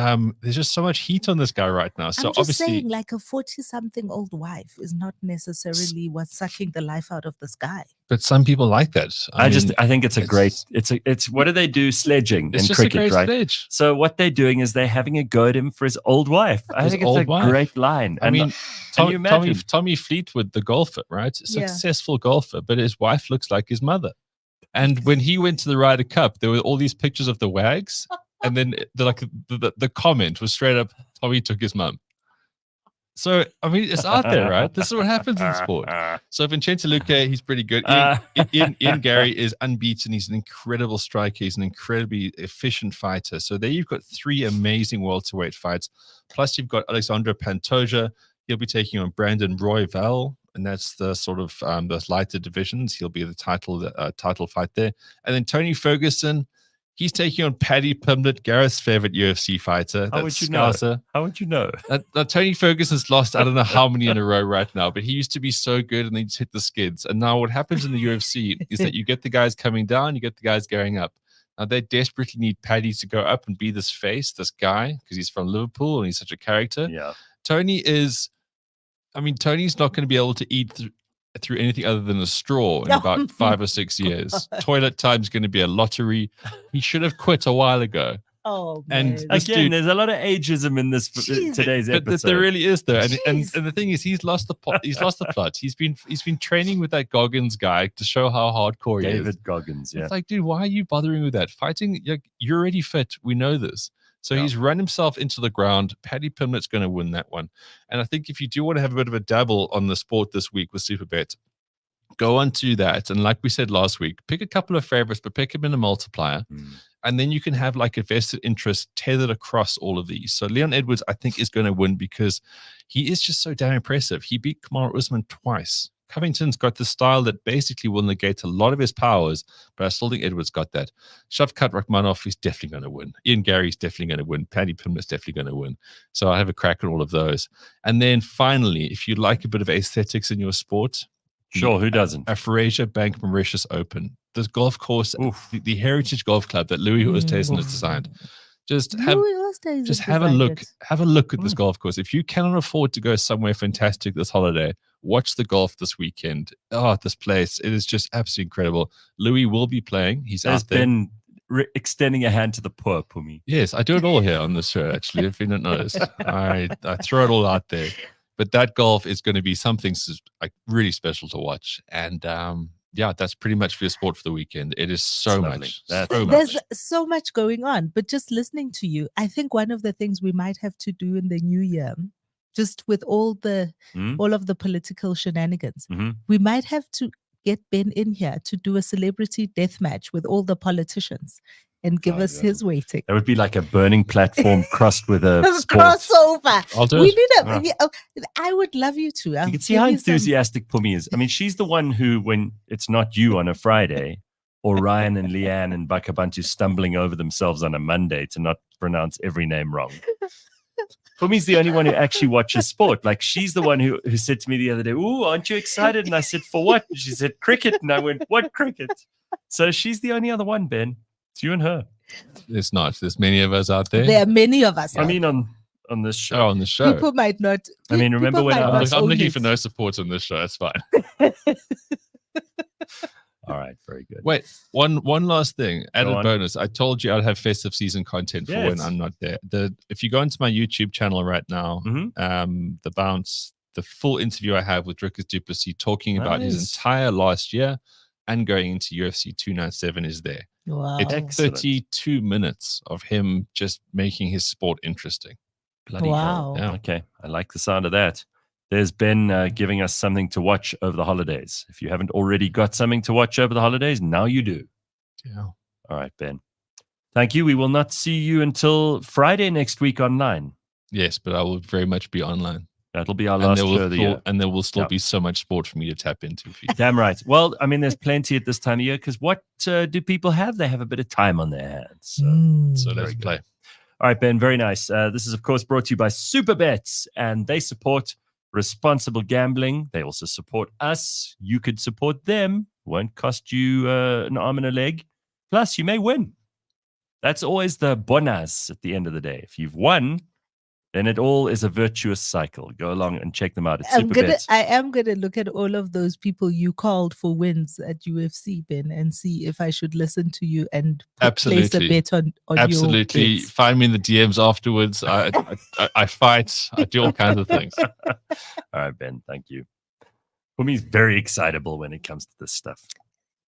there's just so much heat on this guy right now. So I'm just obviously, saying, like a 40-something old wife is not necessarily what's sucking the life out of this guy. But some people like that. I think it's a great. It's what do they do? Sledging in cricket, right? Sledge. So what they're doing is they're having a go at him for his old wife. I think it's a great line. I mean, Tommy Fleetwood, the golfer, right? Successful golfer, but his wife looks like his mother. And when he went to the Ryder Cup, there were all these pictures of the wags. And then the comment was straight up, Tommy took his mum. So, I mean, it's out there, right? This is what happens in sport. So Vincenzo Luque, he's pretty good. Ian Gary is unbeaten. He's an incredible striker. He's an incredibly efficient fighter. So there you've got 3 amazing welterweight fights. Plus you've got Alexandre Pantoja. He'll be taking on Brandon Royval. And that's the sort of those lighter divisions. He'll be the title fight there. And then Tony Ferguson, he's taking on Paddy Pimblett, Gareth's favorite UFC fighter. How would you know? How would you know? Tony Ferguson's lost, I don't know how many in a row right now, but he used to be so good and then just hit the skids. And now what happens in the UFC is that you get the guys coming down, you get the guys going up. Now they desperately need Paddy to go up and be this face, this guy, because he's from Liverpool and he's such a character. Yeah. Tony's not going to be able to eat through anything other than a straw in about 5 or 6 years. Toilet time's going to be a lottery. He should have quit a while ago. Oh, man. And again, there's a lot of ageism in this today's episode. But there really is, though. And the thing is, he's lost the plot. He's been training with that Goggins guy to show how hardcore he is. David Goggins, yeah. It's like, dude, why are you bothering with that? Fighting, you're already fit. We know this. So he's run himself into the ground. Paddy Pimblett's going to win that one. And I think if you do want to have a bit of a dabble on the sport this week with Supabets, go on to that. And like we said last week, pick a couple of favorites, but pick them in a multiplier. And then you can have like a vested interest tethered across all of these. So Leon Edwards, I think, is going to win because he is just so damn impressive. He beat Kamaru Usman twice. Covington's got the style that basically will negate a lot of his powers, but I still think Edwards got that. Shavkat Rakhmonov is definitely going to win. Ian Gary's definitely going to win. Paddy Pimblett's definitely going to win. So I have a crack at all of those. And then finally, if you like a bit of aesthetics in your sport, sure, who doesn't? A Fraser Bank Mauritius Open. This golf course, the Heritage Golf Club that Louis Oosthuizen has designed. Just have a look. Have a look at this golf course. If you cannot afford to go somewhere fantastic this holiday, watch the golf this weekend. Oh, this place, it is just absolutely incredible. Louis will be playing. He's out there. Been extending a hand to the poor, Phumi. Yes, I do it all here on this show, actually, if you didn't notice. I throw it all out there. But that golf is going to be something like really special to watch. And that's pretty much for your sport for the weekend. It is so much. There's so much going on. But just listening to you, I think one of the things we might have to do in the new year, just with all of the political shenanigans, we might have to get Ben in here to do a celebrity death match with all the politicians and give us his weighting. That would be like a burning platform crossed with a crossover. I'll do it. I would love you to. You can see how enthusiastic Phumi is. I mean, she's the one who, when it's not you on a Friday, or Ryan and Leanne and Bakabantu stumbling over themselves on a Monday to not pronounce every name wrong. Phumi's the only one who actually watches sport. Like, she's the one who said to me the other day, "Ooh, aren't you excited?" And I said, "For what?" And she said, "Cricket." And I went, "What cricket?" So she's the only other one, Ben. It's you and her. It's not. There's many of us out there. There are many of us. I mean, on this show. Oh, on the show. People might not. I mean, remember when I'm looking for no support on this show. That's fine. All right, very good. Wait, one last thing. Added bonus. I told you I'd have festive season content for when I'm not there. If you go into my YouTube channel right now, the bounce, the full interview I have with Drickus du Plessis talking about his entire last year and going into UFC 297 is there. Wow. It's 32 minutes of him just making his sport interesting. Bloody hell. Yeah. Okay, I like the sound of that. There's Ben giving us something to watch over the holidays. If you haven't already got something to watch over the holidays, now you do. Yeah. All right, Ben. Thank you. We will not see you until Friday next week online. Yes, but I will very much be online. That'll be our last show of the year. And there will still be so much sport for me to tap into. For you. Damn right. Well, I mean, there's plenty at this time of year because what do people have? They have a bit of time on their hands. So let's play. All right, Ben, very nice. This is, of course, brought to you by Supabets, and they support responsible gambling. They also support us. You could support them. Won't cost you an arm and a leg. Plus, you may win. That's always the bonus at the end of the day. If you've won, then it all is a virtuous cycle. Go along and check them out at Supabets. I am going to look at all of those people you called for wins at UFC, Ben, and see if I should listen to you and place a bet on Absolutely. your bets. Find me in the DMs afterwards. I fight. I do all kinds of things. All right, Ben. Thank you. Fumi's very excitable when it comes to this stuff.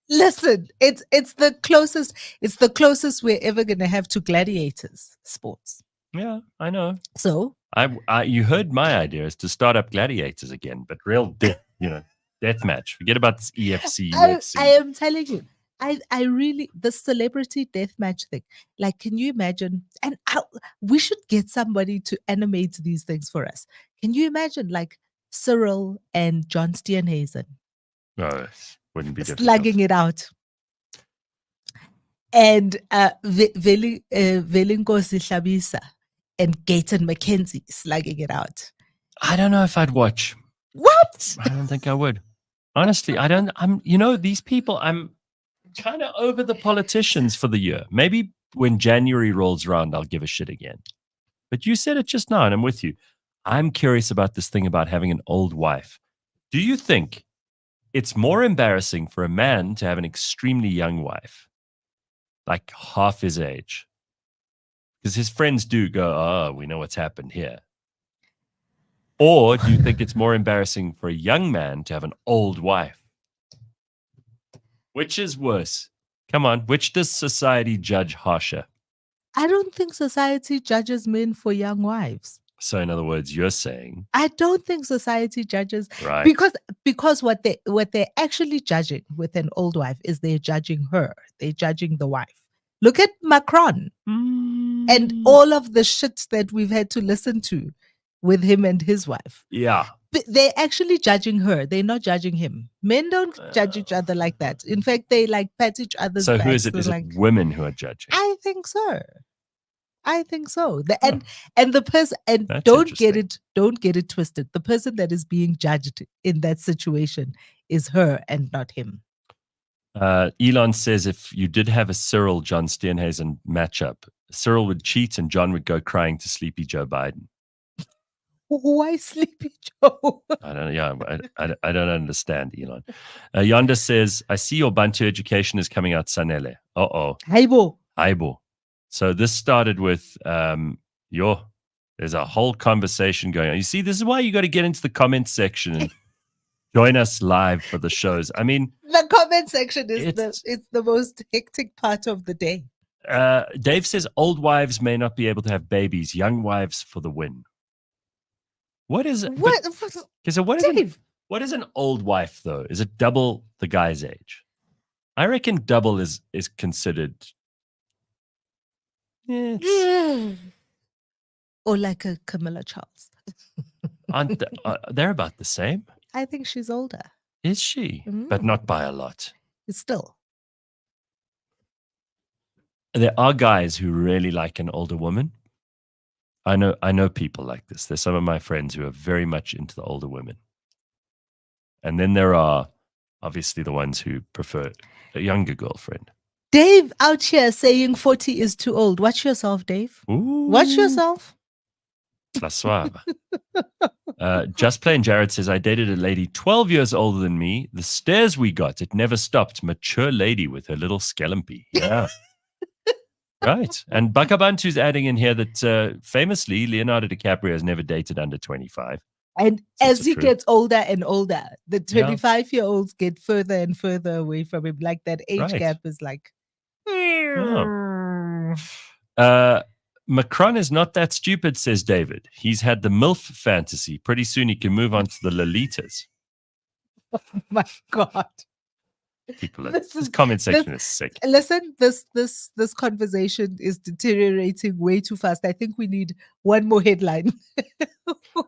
Listen, it's the closest we're ever going to have to gladiators sports. Yeah, I know. So you heard my idea is to start up gladiators again, but real death match. Forget about this EFC. UFC. I am telling you, I really the celebrity death match thing. Like, can you imagine? And we should get somebody to animate these things for us. Can you imagine, like Cyril and John Steenhuisen? No, wouldn't be slugging it out. And Velinkosi Hlabisa and Gayton McKenzie slugging it out. I don't know if I'd watch. What? I don't think I would. Honestly, these people, I'm kind of over the politicians for the year. Maybe when January rolls around, I'll give a shit again. But you said it just now, and I'm with you. I'm curious about this thing about having an old wife. Do you think it's more embarrassing for a man to have an extremely young wife, like half his age? Because his friends do go, oh, we know what's happened here. Or do you think it's more embarrassing for a young man to have an old wife? Which is worse? Come on, which does society judge harsher? I don't think society judges men for young wives. So in other words, you're saying I don't think society judges, right? Because what they're actually judging with an old wife is they're judging her. They're judging the wife. Look at Macron and all of the shit that we've had to listen to with him and his wife. Yeah. But they're actually judging her. They're not judging him. Men don't judge each other like that. In fact, they like pat each other's backs. So who is it? Is it women who are judging? I think so. And the person, and don't get it twisted. The person that is being judged in that situation is her and not him. Elon says if you did have a Cyril John Steenhuisen matchup, Cyril would cheat and John would go crying to Sleepy Joe Biden. Why Sleepy Joe? I don't know. Yeah, I don't understand, Elon. Yonda says, I see your Bantu education is coming out, Sanele. Uh-oh. Haibo. So this started with, there's a whole conversation going on. You see, this is why you got to get into the comment section and join us live for the shows. I mean, the comment section is it's the most hectic part of the day. Dave says old wives may not be able to have babies, young wives for the win. What is it? What is an old wife though? Is it double the guy's age? I reckon double is considered. Or like a Camilla Charles. Aren't they're about the same? I think she's older. Is she? But not by a lot. Still. There are guys who really like an older woman. I know people like this. There's some of my friends who are very much into the older women. And then there are obviously the ones who prefer a younger girlfriend. Dave out here saying 40 is too old. Watch yourself, Dave. Ooh. Watch yourself. La suave. Just Plain Jared says, I dated a lady 12 years older than me. The stares we got, it never stopped. Mature lady with her little scallopy. Yeah. Right. And Bakabantu's adding in here that famously, Leonardo DiCaprio has never dated under 25. And so as he gets older and older, the 25-year-olds get further and further away from him. Like that age gap is like... Macron is not that stupid, says David. He's had the MILF fantasy. Pretty soon he can move on to the Lolitas. Oh my God. This comment section is sick. Listen, this conversation is deteriorating way too fast. I think we need one more headline.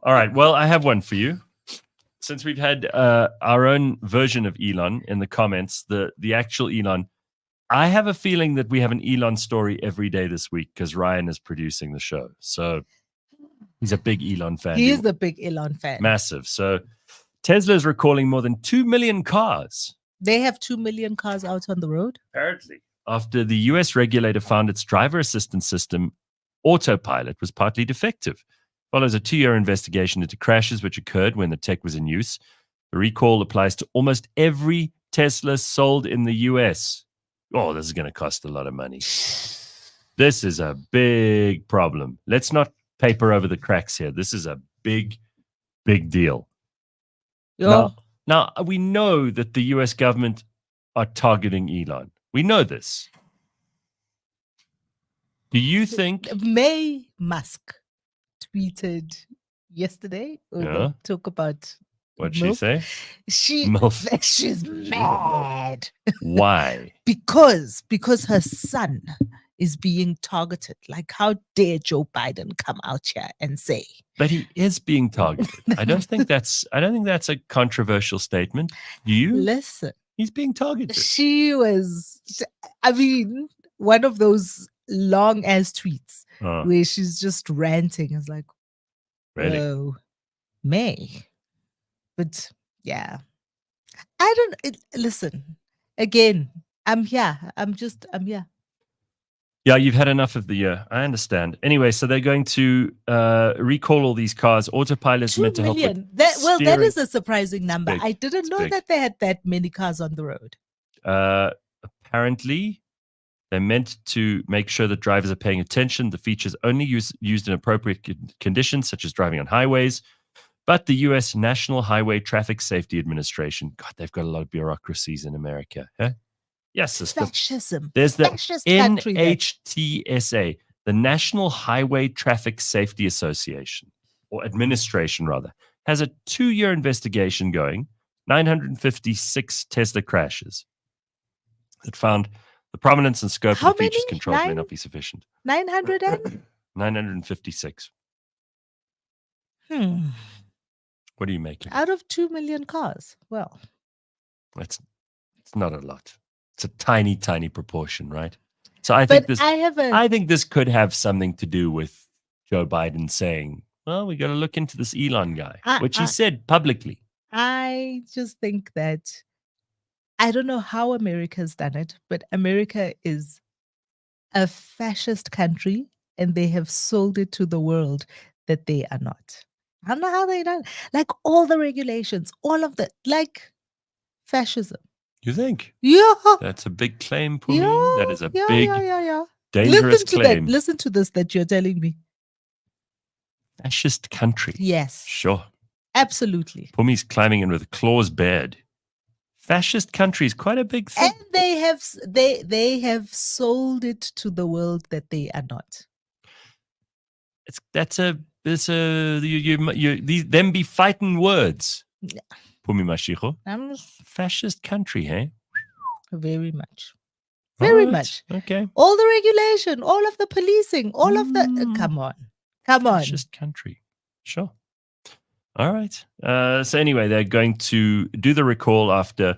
All right. Well, I have one for you. Since we've had our own version of Elon in the comments, the actual Elon, I have a feeling that we have an Elon story every day this week because Ryan is producing the show. So he's a big Elon fan. He is a big Elon fan. Massive. So Tesla is recalling more than 2 million cars. They have 2 million cars out on the road? Apparently. After the US regulator found its driver assistance system, Autopilot, was partly defective. Follows a 2-year investigation into crashes which occurred when the tech was in use. The recall applies to almost every Tesla sold in the US. Oh, this is going to cost a lot of money. This is a big problem. Let's not paper over the cracks here. This is a big, big deal. Yeah. Now, we know that the US government are targeting Elon. We know this. Do you think... May Musk tweeted yesterday. Talk about what'd she say? She's mad. Why? because her son is being targeted. Like, how dare Joe Biden come out here and say? But he is being targeted. I don't think that's a controversial statement. You listen. He's being targeted. She was, I mean, one of those long ass tweets where she's just ranting. It's like, really? Oh, May. But yeah, listen, again, I'm here. I'm here. Yeah, you've had enough of the year. I understand. Anyway, so they're going to recall all these cars. Autopilot's meant to help with that is a surprising number. Big. I didn't know that they had that many cars on the road. Apparently, they're meant to make sure that drivers are paying attention. The features only used in appropriate conditions, such as driving on highways. But the U.S. National Highway Traffic Safety Administration, God, they've got a lot of bureaucracies in America. Huh? Yes, fascism. There's the fascist country, NHTSA, the National Highway Traffic Safety Association, or administration rather, has a 2-year investigation going. 956 Tesla crashes. It found the prominence and scope of the features controls may not be sufficient. 900 and 956. What are you making? Out of 2 million cars. Well, it's not a lot. It's a tiny, tiny proportion, right? So I think this could have something to do with Joe Biden saying, well, we got to look into this Elon guy, which he said publicly. I just think that I don't know how America's done it, but America is a fascist country and they have sold it to the world that they are not. I don't know how they done it. Like all the regulations, all of the, like fascism. You think? Yeah. That's a big claim, Phumi. Yeah, that is a big, dangerous claim. Listen to this that you're telling me. Fascist country. Yes. Sure. Absolutely. Phumi's climbing in with claws bared. Fascist country is quite a big thing. And they have sold it to the world that they are not. Them be fighting words. Yeah. Phumi Mashiko. Fascist country, hey? Very much. Very much. Okay. All the regulation, all of the policing, all of the come on. Fascist country. Sure. All right. So anyway, they're going to do the recall after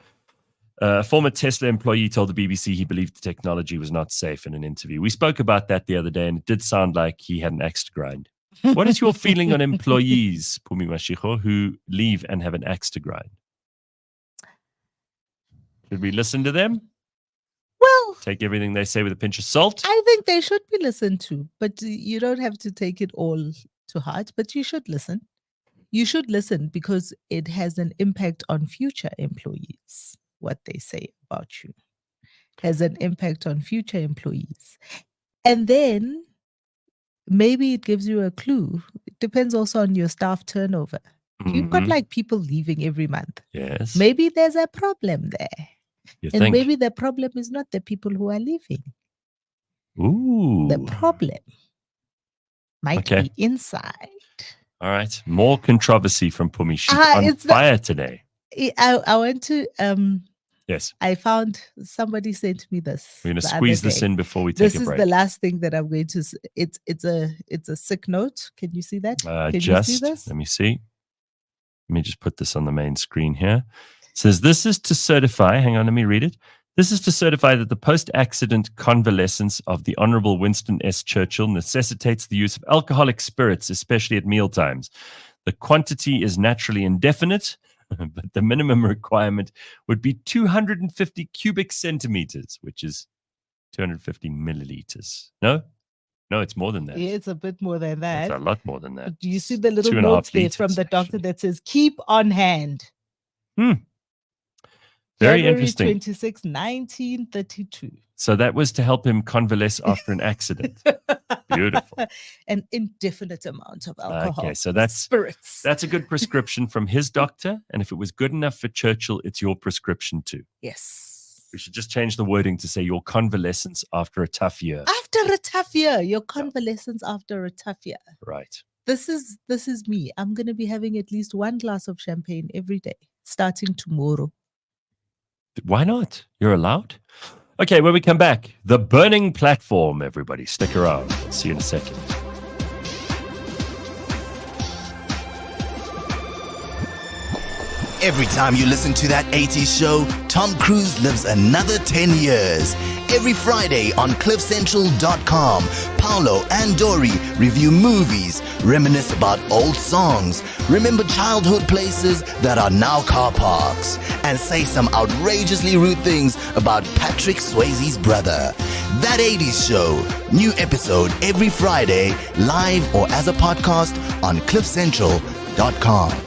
a former Tesla employee told the BBC he believed the technology was not safe in an interview. We spoke about that the other day, and it did sound like he had an axe to grind. What is your feeling on employees, Phumi Mashiko, who leave and have an axe to grind? Should we listen to them? Well, take everything they say with a pinch of salt? I think they should be listened to, but you don't have to take it all to heart, but you should listen. You should listen because it has an impact on future employees. What they say about you has an impact on future employees. And then maybe it gives you a clue. It depends also on your staff turnover. You've got like people leaving every month. Yes. Maybe there's a problem there. You and think? maybe the problem is not the people who are leaving. Ooh. The problem might be inside. All right. More controversy from Phumi. She's on fire today. I want to Yes. I found somebody sent me this. We're going to squeeze this in before we take a break. This is the last thing that I'm going to. It's a sick note. Can you see that? Can you see this? Let me see. Let me just put this on the main screen here. It says, this is to certify, hang on, let me read it. This is to certify that the post-accident convalescence of the Honorable Winston S. Churchill necessitates the use of alcoholic spirits, especially at mealtimes. The quantity is naturally indefinite, but the minimum requirement would be 250 cubic centimeters, which is 250 milliliters. No, it's more than that. Yeah, it's a bit more than that. It's a lot more than that. Do you see the little notes there from the doctor that says, keep on hand? Very January interesting. 26, 1932. So that was to help him convalesce after an accident. Beautiful. An indefinite amount of alcohol. Okay, so that's spirits. That's a good prescription from his doctor. And if it was good enough for Churchill, it's your prescription too. Yes. We should just change the wording to say your convalescence after a tough year. After a tough year. Your convalescence after a tough year. Right. This is me. I'm going to be having at least one glass of champagne every day, starting tomorrow. Why not? You're allowed. Okay, when we come back, the burning platform, everybody. Stick around. I'll see you in a second. Every time you listen to that 80s show, Tom Cruise lives another 10 years. Every Friday on CliffCentral.com, Paolo and Dory review movies, reminisce about old songs, remember childhood places that are now car parks, and say some outrageously rude things about Patrick Swayze's brother. That 80s show, new episode every Friday, live or as a podcast on CliffCentral.com.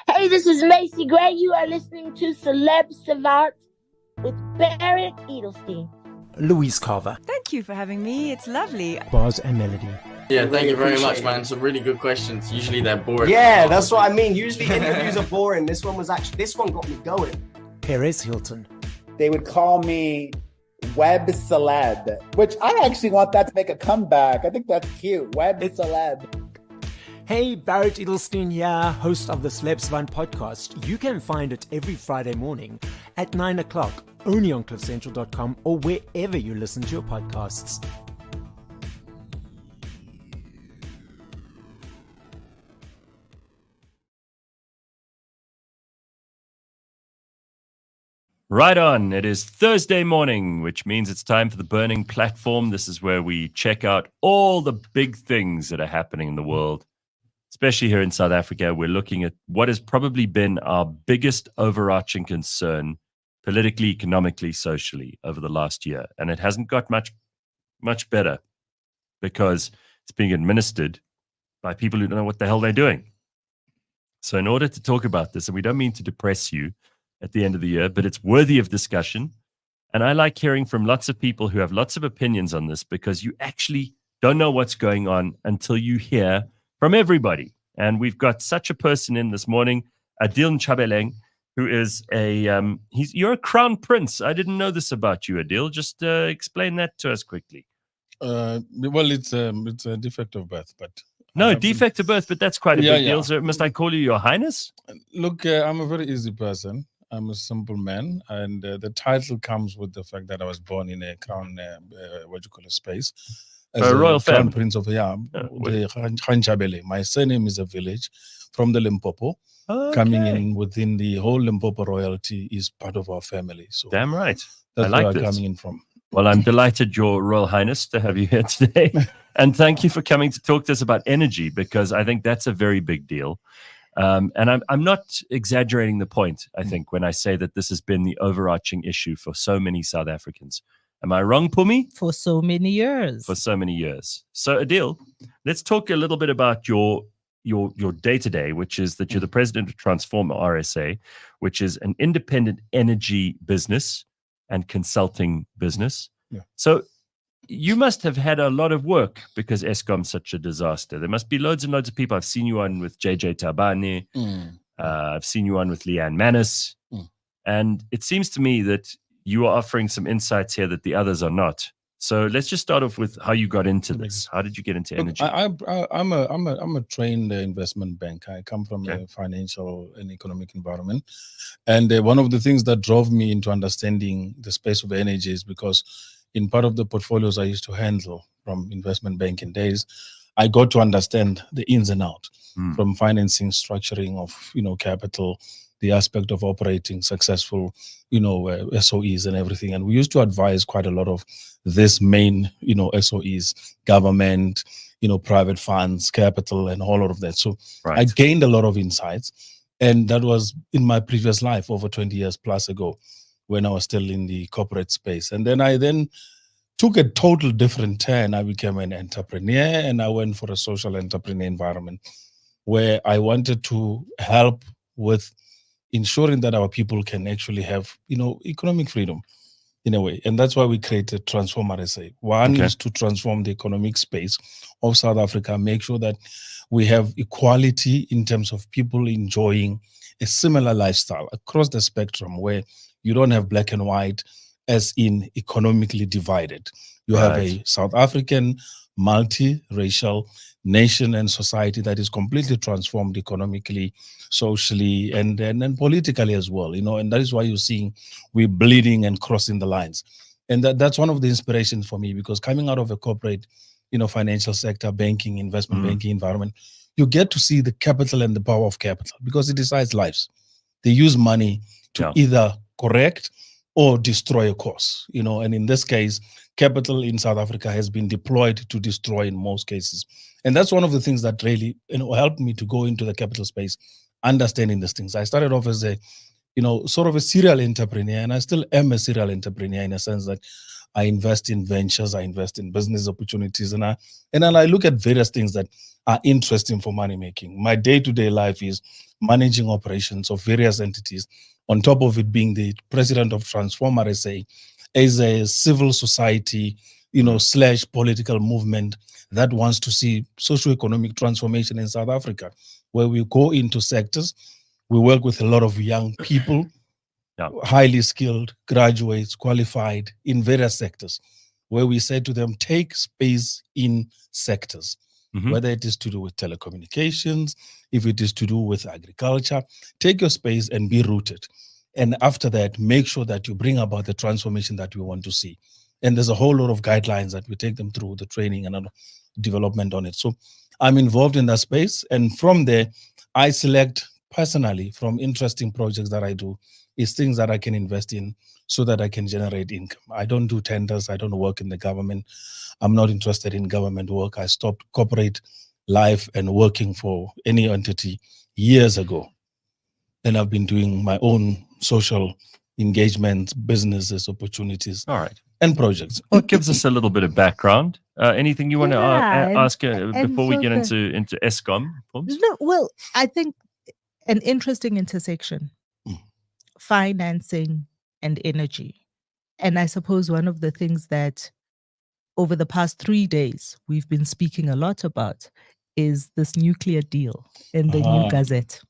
Hey, this is Macy Gray. You are listening to Celeb Savant with Barrett Edelstein. Louise Carver. Thank you for having me. It's lovely. Bars and Melody. Yeah, thank you very much, man. Some really good questions. Usually they're boring. Yeah, that's what I mean. Usually interviews are boring. This one got me going. Perez Hilton. They would call me Web Celeb, which I actually want that to make a comeback. I think that's cute. Web Celeb. Hey, Barrett Edelstein here, host of the Celeb Savant podcast. You can find it every Friday morning at 9 o'clock, only on CliffCentral.com or wherever you listen to your podcasts. Right on. It is Thursday morning, which means it's time for the Burning Platform. This is where we check out all the big things that are happening in the world. Especially here in South Africa, we're looking at what has probably been our biggest overarching concern politically, economically, socially over the last year. And it hasn't got much better because it's being administered by people who don't know what the hell they're doing. So in order to talk about this, and we don't mean to depress you at the end of the year, but it's worthy of discussion. And I like hearing from lots of people who have lots of opinions on this because you actually don't know what's going on until you hear from everybody. And we've got such a person in this morning, Adil Nchabeleng, who is you're a crown prince. I didn't know this about you, Adil. Just explain that to us quickly. Well, it's a defect of birth, but no defect of birth, but that's quite a big deal. So must I call you Your Highness? Look, I'm a very easy person. I'm a simple man, and the title comes with the fact that I was born in a crown, space. As a royal crown family. Prince of the Nchabeleng. My surname is a village from the Limpopo. Okay. Coming in within the whole Limpopo royalty is part of our family. So damn right. That's I like where I'm this. coming in from. Well, I'm delighted, Your Royal Highness, to have you here today. And thank you for coming to talk to us about energy, because I think that's a very big deal. And I'm not exaggerating the point, I think, when I say that this has been the overarching issue for so many South Africans. Am I wrong, Phumi? For so many years. For so many years. So, Adil, let's talk a little bit about your day-to-day, which is that you're the president of Transformer RSA, which is an independent energy business and consulting business. Yeah. So you must have had a lot of work because Eskom's such a disaster. There must be loads and loads of people. I've seen you on with JJ Tabane. I've seen you on with Leanne Manis. And it seems to me that you are offering some insights here that the others are not. So let's just start off with how you got into this. How did you get into energy? I'm a trained investment banker. I come from a financial and economic environment, and one of the things that drove me into understanding the space of energy is because in part of the portfolios I used to handle from investment banking days, I got to understand the ins and outs from financing, structuring of capital, the aspect of operating successful, SOEs and everything. And we used to advise quite a lot of this main, SOEs, government, private funds, capital, and all of that. So I gained a lot of insights. And that was in my previous life over 20 years plus ago when I was still in the corporate space. And then I took a total different turn. I became an entrepreneur, and I went for a social entrepreneur environment where I wanted to help with ensuring that our people can actually have, economic freedom in a way. And that's why we created Transform RSA. One is to transform the economic space of South Africa, make sure that we have equality in terms of people enjoying a similar lifestyle across the spectrum, where you don't have black and white as in economically divided. You have a South African multi-racial nation and society that is completely transformed economically, socially, and politically as well, and that is why you're seeing we're bleeding and crossing the lines. And that's one of the inspirations for me, because coming out of a corporate, financial sector, banking, investment banking environment, you get to see the capital and the power of capital, because it decides lives. They use money to either correct or destroy a cause, and in this case, capital in South Africa has been deployed to destroy in most cases. And that's one of the things that really, helped me to go into the capital space, understanding these things. I started off as a, sort of a serial entrepreneur, and I still am a serial entrepreneur in a sense that I invest in ventures, I invest in business opportunities, and then I look at various things that are interesting for money making. My day-to-day life is managing operations of various entities, on top of it being the president of Transform RSA, as a civil society, / political movement that wants to see socioeconomic transformation in South Africa, where we go into sectors, we work with a lot of young people, highly skilled, graduates, qualified in various sectors, where we say to them, take space in sectors, whether it is to do with telecommunications, if it is to do with agriculture, take your space and be rooted. And after that, make sure that you bring about the transformation that we want to see. And there's a whole lot of guidelines that we take them through, the training and development on it. So I'm involved in that space. And from there, I select personally from interesting projects that I do is things that I can invest in so that I can generate income. I don't do tenders. I don't work in the government. I'm not interested in government work. I stopped corporate life and working for any entity years ago. And I've been doing my own social engagements, businesses, opportunities, and projects. Well, it gives us a little bit of background. Anything you want to ask before we get into Eskom? No, well, I think an interesting intersection, financing and energy. And I suppose one of the things that over the past 3 days, we've been speaking a lot about is this nuclear deal in the new Gazette,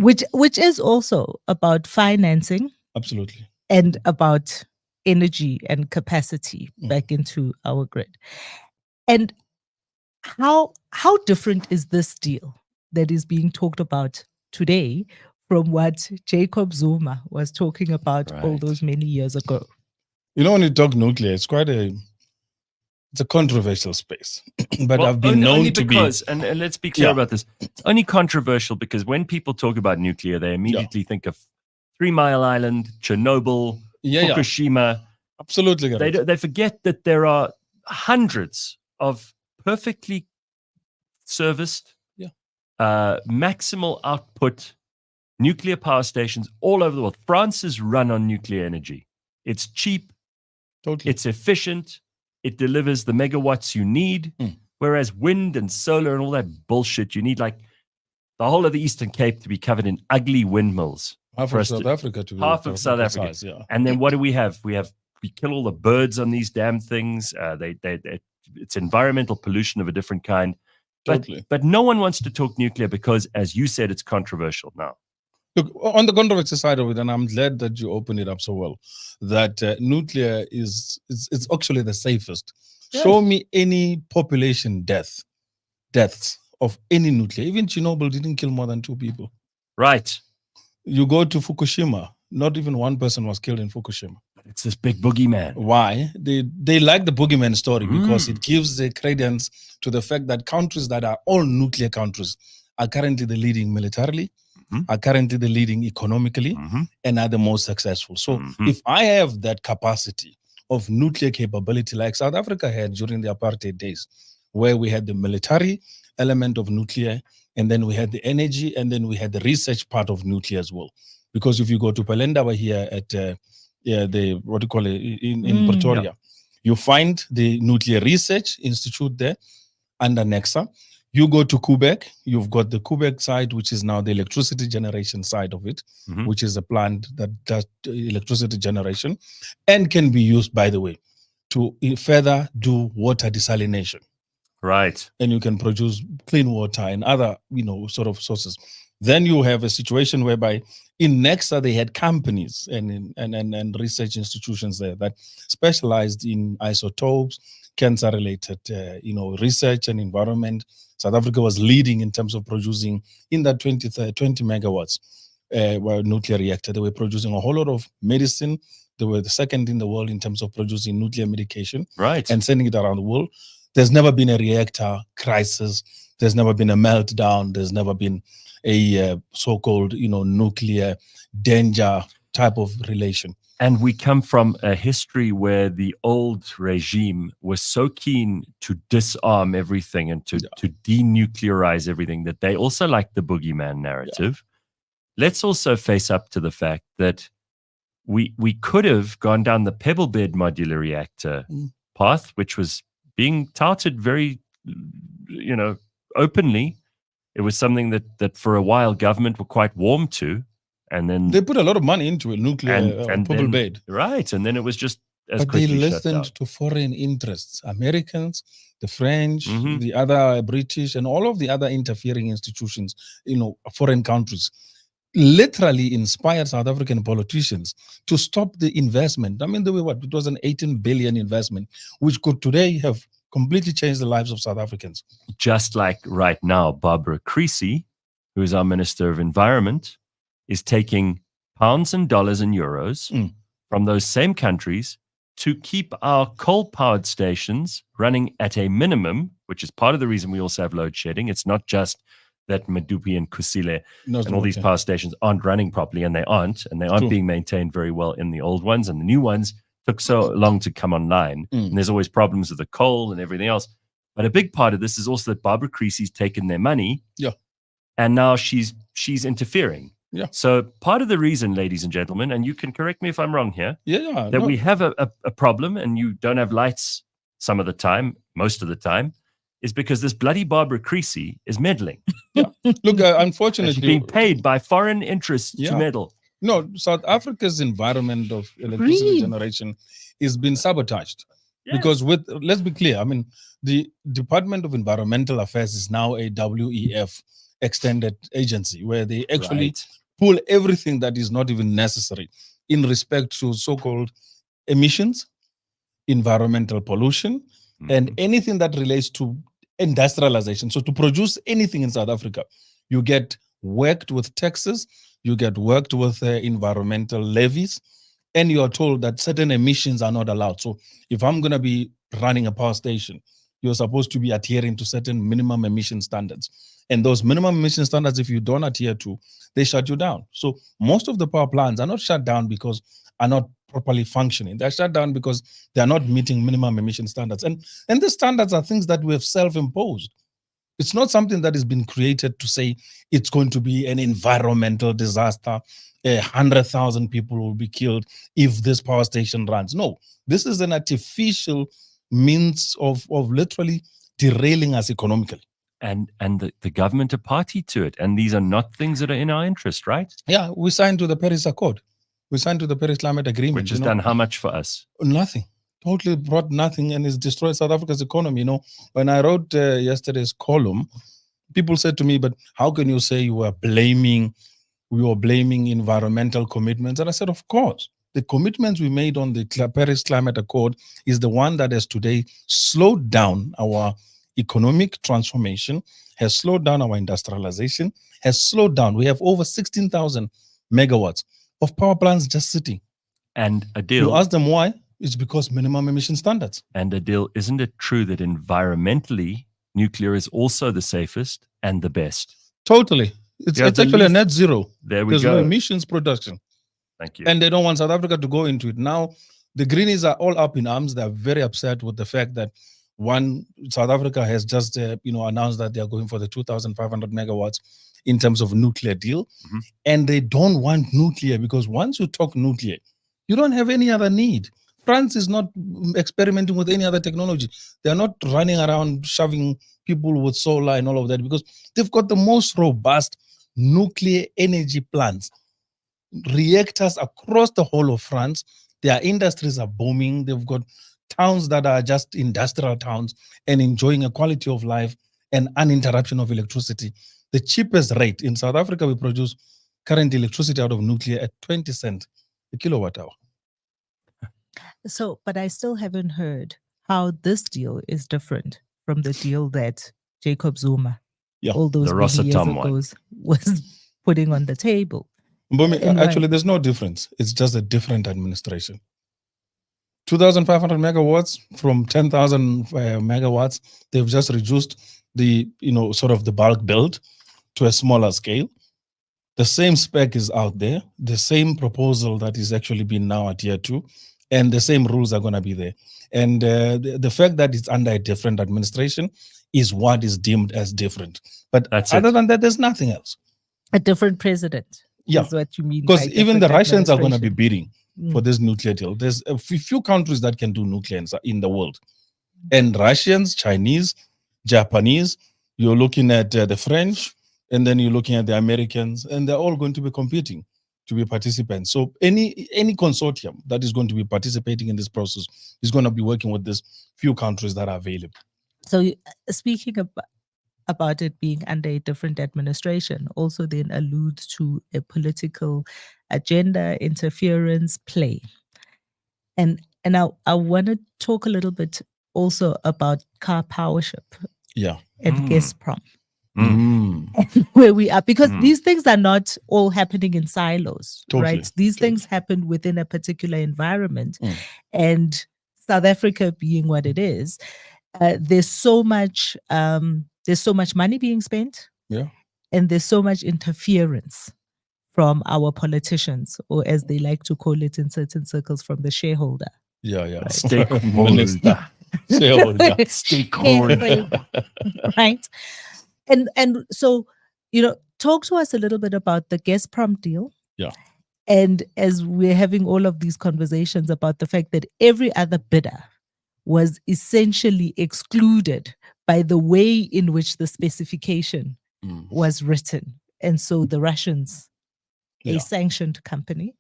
which is also about financing. Absolutely. And about energy and capacity back into our grid. And how different is this deal that is being talked about today from what Jacob Zuma was talking about all those many years ago? You know, when you talk nuclear, it's a controversial space. But I've been known to be... And let's be clear about this. It's only controversial because when people talk about nuclear, they immediately think of 3 Mile Island, Chernobyl, Fukushima. Absolutely. They forget that there are hundreds of perfectly serviced, maximal output nuclear power stations all over the world. France is run on nuclear energy. It's cheap. Totally. It's efficient. It delivers the megawatts you need. Whereas wind and solar and all that bullshit, you need like the whole of the Eastern Cape to be covered in ugly windmills. Half of South Africa. And then what do we have? We kill all the birds on these damn things. It's environmental pollution of a different kind. But no one wants to talk nuclear because, as you said, it's controversial now. Look, on the controversy side of it, and I'm glad that you opened it up so well, that nuclear it's actually the safest. Yes. Show me any population deaths of any nuclear. Even Chernobyl didn't kill more than 2 people. Right. You go to Fukushima, not even 1 person was killed in Fukushima. It's this big boogeyman. Why? They like the boogeyman story because it gives the credence to the fact that countries that are all nuclear countries are currently the leading militarily, are currently the leading economically, and are the most successful. So if I have that capacity of nuclear capability like South Africa had during the apartheid days, where we had the military element of nuclear, and then we had the energy, and then we had the research part of nuclear as well. Because if you go to Pelendaba here at in Pretoria, you find the Nuclear Research Institute there under NEXA. You go to Quebec, you've got the Quebec side, which is now the electricity generation side of it, which is a plant that does electricity generation and can be used, by the way, to further do water desalination. Right. And you can produce clean water and other, sort of sources. Then you have a situation whereby in NEXA, they had companies and research institutions there that specialized in isotopes, cancer-related, research and environment. South Africa was leading in terms of producing in that 20 megawatts nuclear reactor. They were producing a whole lot of medicine. They were the second in the world in terms of producing nuclear medication, right, and sending it around the world. There's never been a reactor crisis. There's never been a meltdown. There's never been a so-called, nuclear danger type of relation. And we come from a history where the old regime was so keen to disarm everything and to denuclearize everything that they also liked the boogeyman narrative. Yeah. Let's also face up to the fact that we could have gone down the pebble bed modular reactor path, which was being touted very, openly. It was something that for a while government were quite warm to. And then they put a lot of money into a nuclear and pebble bed. Right. And then it was just as but they quickly listened to foreign interests, Americans, the French, the other British, and all of the other interfering institutions, foreign countries, literally inspired South African politicians to stop the investment. I mean, it was an 18 billion investment, which could today have completely changed the lives of South Africans. Just like right now, Barbara Creasy, who is our Minister of Environment, is taking pounds and dollars and euros from those same countries to keep our coal-powered stations running at a minimum, which is part of the reason we also have load shedding. It's not just that Medupi and Kusile and all these power stations aren't running properly, and they aren't being maintained very well in the old ones, and the new ones took so long to come online. And there's always problems with the coal and everything else. But a big part of this is also that Barbara Creasy's taken their money, and now she's interfering. Yeah. So part of the reason, ladies and gentlemen, and you can correct me if I'm wrong here, we have a problem and you don't have lights some of the time, most of the time, is because this bloody Barbara Creasy is meddling. Yeah. Look, unfortunately, she's being paid by foreign interests to meddle. No, South Africa's environment of electricity generation is being sabotaged. Yes. Because let's be clear, I mean, the Department of Environmental Affairs is now a WEF extended agency where they actually pull everything that is not even necessary in respect to so-called emissions, environmental pollution, and anything that relates to industrialization. So to produce anything in South Africa, you get worked with taxes, you get worked with environmental levies, and you are told that certain emissions are not allowed. So if I'm going to be running a power station, you're supposed to be adhering to certain minimum emission standards. And those minimum emission standards, if you don't adhere to, they shut you down. So most of the power plants are not shut down because are not properly functioning. They're shut down because they're not meeting minimum emission standards. And the standards are things that we have self-imposed. It's not something that has been created to say it's going to be an environmental disaster. 100,000 people will be killed if this power station runs. No, this is an artificial means of literally derailing us economically. And the government are party to it. And these are not things that are in our interest, right? Yeah, we signed to the Paris Accord. We signed to the Paris Climate Agreement. Which has done how much for us? Nothing. Totally brought nothing, and it's destroyed South Africa's economy. You know, when I wrote yesterday's column, people said to me, but how can you say we were blaming environmental commitments? And I said, of course, the commitments we made on the Paris Climate Accord is the one that has today slowed down our economic transformation, has slowed down our industrialization, has slowed down. We have over 16,000 megawatts of power plants just sitting. And Adil, you ask them why? It's because minimum emission standards. And Adil, isn't it true that environmentally, nuclear is also the safest and the best? Totally. It's actually a net zero. There we There's go. no emissions production. Thank you. And they don't want South Africa to go into it. Now, the Greenies are all up in arms. They're very upset with the fact that South Africa has just announced that they're going for the 2,500 megawatts in terms of nuclear deal. And they don't want nuclear because once you talk nuclear, you don't have any other need. France is not experimenting with any other technology. They're not running around shoving people with solar and all of that because they've got the most robust nuclear energy plants, reactors across the whole of France. Their industries are booming. They've got towns that are just industrial towns and enjoying a quality of life and uninterruption of electricity. The cheapest rate in South Africa, we produce current electricity out of nuclear at 20 cents a kilowatt hour. So, but I still haven't heard how this deal is different from the deal that Jacob Zuma, all those many years ago, was putting on the table. Actually, there's no difference. It's just a different administration. 2,500 megawatts from 10,000 megawatts. They've just reduced the, sort of the bulk build to a smaller scale. The same spec is out there. The same proposal that is actually being now adhered to. And the same rules are going to be there. And the fact that it's under a different administration is what is deemed as different. But other than that, there's nothing else. A different president is what you mean. Because even the Russians are going to be bidding for this nuclear deal. There's a few countries that can do nuclear in the world. And Russians, Chinese, Japanese, you're looking at the French, and then you're looking at the Americans, and they're all going to be competing to be participants. So any consortium that is going to be participating in this process is going to be working with these few countries that are available. So speaking about it being under a different administration, also then alludes to a political agenda, interference, play. And I want to talk a little bit also about car powership and Gazprom. And where we are, because these things are not all happening in silos, right? These things happen within a particular environment. And South Africa being what it is, there's so much money being spent, and there's so much interference from our politicians, or as they like to call it in certain circles, from the shareholder. Right? Stakeholder. Stakeholder. Right? And so, talk to us a little bit about the Gazprom deal. And as we're having all of these conversations about the fact that every other bidder was essentially excluded by the way in which the specification was written. And so the Russians, a sanctioned company,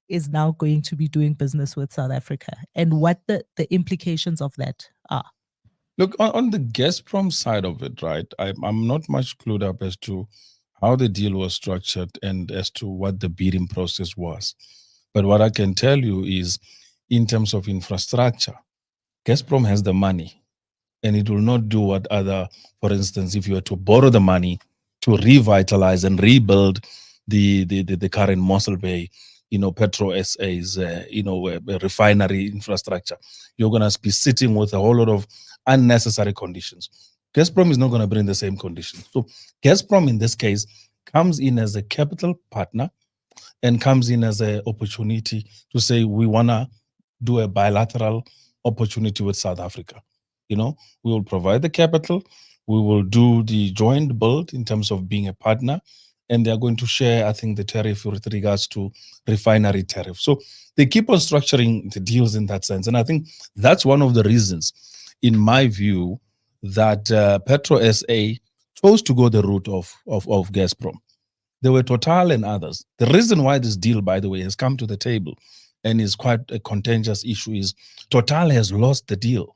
is now going to be doing business with South Africa, and what the implications of that are. Look, on the Gazprom side of it, right, I'm not much clued up as to how the deal was structured and as to what the bidding process was. But what I can tell you is, in terms of infrastructure, Gazprom has the money, and it will not do what other, for instance, if you were to borrow the money to revitalize and rebuild the current Mossel Bay, Petro SA's, refinery infrastructure, you're going to be sitting with a whole lot of unnecessary conditions. Gazprom is not going to bring the same conditions. So Gazprom, in this case, comes in as a capital partner and comes in as an opportunity to say, we want to do a bilateral opportunity with South Africa. We will provide the capital, we will do the joint build in terms of being a partner, and they're going to share, I think, the tariff with regards to refinery tariff. So they keep on structuring the deals in that sense. And I think that's one of the reasons, in my view, that Petro SA chose to go the route of Gazprom. There were Total and others. The reason why this deal, by the way, has come to the table and is quite a contentious issue is Total has lost the deal.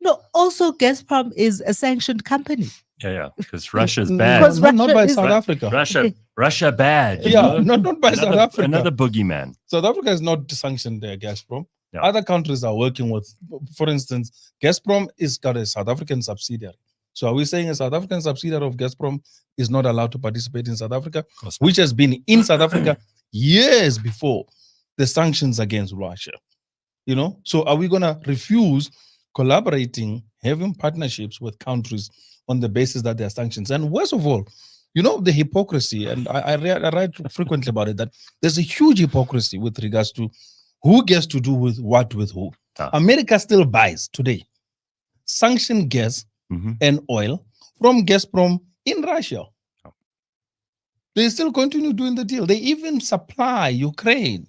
No, also Gazprom is a sanctioned company. Yeah, because Russia's bad. Because not by South Africa. Russia bad. Yeah, not by South Africa. Another boogeyman. South Africa is not sanctioned Gazprom. Yeah. Other countries are working with, for instance, Gazprom is got a South African subsidiary. So are we saying a South African subsidiary of Gazprom is not allowed to participate in South Africa, which has been in South Africa years before the sanctions against Russia? So are we going to refuse collaborating, having partnerships with countries on the basis that there are sanctions? And worst of all, the hypocrisy, and I write frequently about it, that there's a huge hypocrisy with regards to who gets to do with what with who. America still buys today sanctioned gas and oil from Gazprom in Russia. They still continue doing the deal. They even supply Ukraine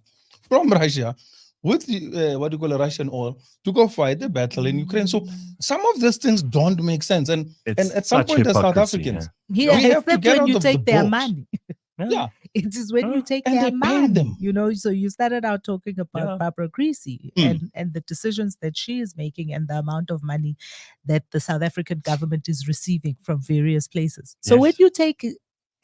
from Russia with Russian oil to go fight the battle in Ukraine. So some of these things don't make sense. And at some point, as South Africans, we have to get when out you of take the their boat. money. Yeah. It is when you take And their they pay money, them. So you started out talking about Barbara Creasy and the decisions that she is making and the amount of money that the South African government is receiving from various places. So when you take,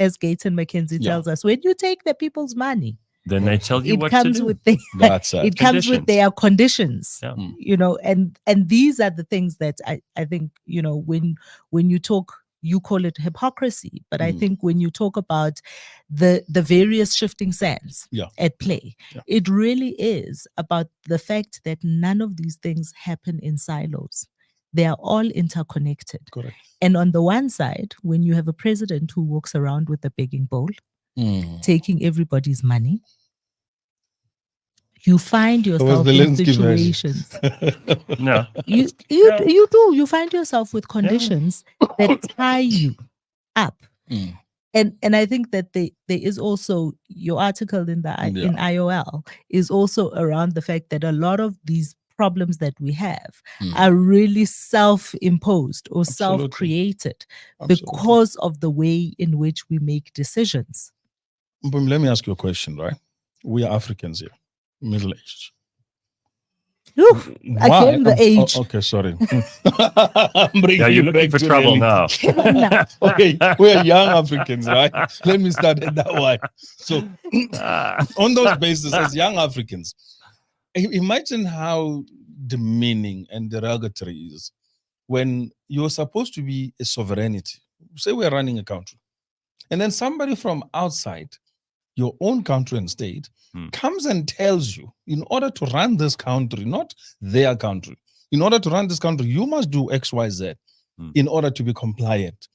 as Gates and McKenzie tells us, when you take the people's money, then they tell you what comes to do. with it comes with their conditions. Yeah. And these are the things that I think, when you talk, you call it hypocrisy, but I think when you talk about the various shifting sands at play, it really is about the fact that none of these things happen in silos. They are all interconnected. Correct. And on the one side, when you have a president who walks around with a begging bowl, taking everybody's money, you find yourself in situations. No, you do. You find yourself with conditions that tie you up. And I think that there is also your article in in IOL is also around the fact that a lot of these problems that we have are really self-imposed or self-created because of the way in which we make decisions. Let me ask you a question, right? We are Africans here, middle-aged. Again, the age. Okay, sorry. You're looking for trouble now. Okay, we're young Africans, right? Let me start it that way. So, on those bases, as young Africans, imagine how demeaning and derogatory it is when you're supposed to be a sovereignty. Say we're running a country, and then somebody from outside your own country and state comes and tells you, in order to run this country, not their country, in order to run this country, you must do X, Y, Z in order to be compliant.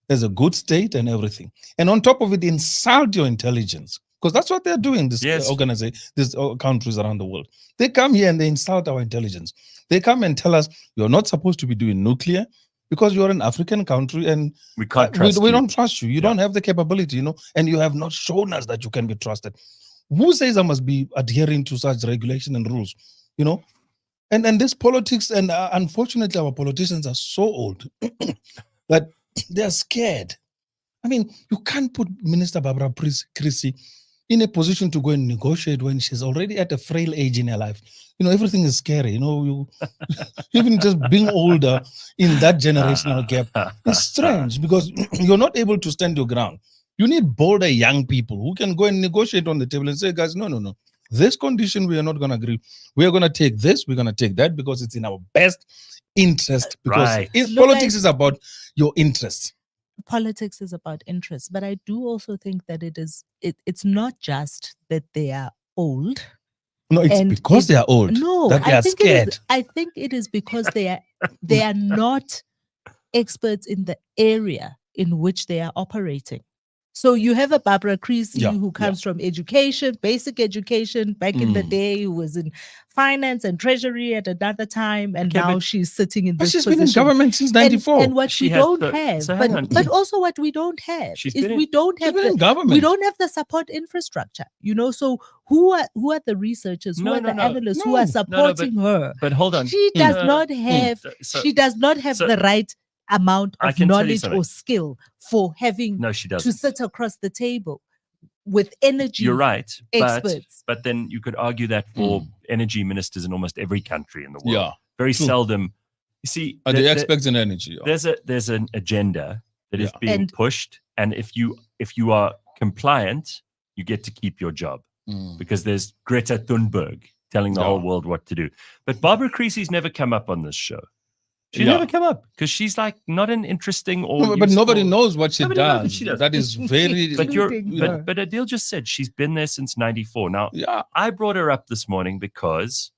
There's a good state and everything. And on top of it, insult your intelligence. Because that's what they're doing, these these countries around the world. They come here and they insult our intelligence. They come and tell us, you're not supposed to be doing nuclear because you're an African country and we can't trust you. We don't trust you. You don't have the capability, and you have not shown us that you can be trusted. Who says I must be adhering to such regulation and rules? And this politics, and unfortunately our politicians are so old that they're scared. I mean, you can't put Minister Barbara Creasy in a position to go and negotiate when she's already at a frail age in her life. Everything is scary. You even just being older in that generational gap is strange because you're not able to stand your ground. You need bolder young people who can go and negotiate on the table and say, guys, no. This condition, we are not going to agree. We are going to take this, we're going to take that because it's in our best interest. Because politics is about your interests. Politics is about interests. But I do also think that it's not just that they are old. No, it's because they are old. No, that they are scared. I think it is because they are not experts in the area in which they are operating. So you have a Barbara Creasy who comes from education, basic education, back in the day, who was in finance and treasury at another time, and now she's sitting in this position. She's been in government since 94. And what we don't have, but also what we don't have is we don't have the support infrastructure. So who are the researchers, who are the analysts who are supporting her? But hold on, she does not have the right amount of knowledge or skill for having to sit across the table with energy. You're right, experts. But then you could argue that for energy ministers in almost every country in the world. Yeah, very seldom. You see, are they experts in energy? There's an agenda that is being pushed, and if you are compliant, you get to keep your job because there's Greta Thunberg telling the whole world what to do. But Barbara Creasy's never come up on this show. She's never come up because she's like not an interesting or. But nobody knows what she does. That is very. But Adil just said she's been there since 94. Now, I brought her up this morning because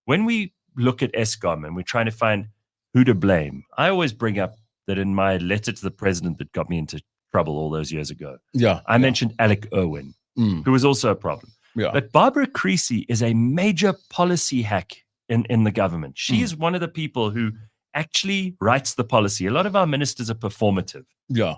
when we look at Eskom and we're trying to find who to blame, I always bring up that in my letter to the president that got me into trouble all those years ago. I mentioned Alec Irwin, who was also a problem. But Barbara Creasy is a major policy hack in the government. She is one of the people who actually writes the policy. A lot of our ministers are performative.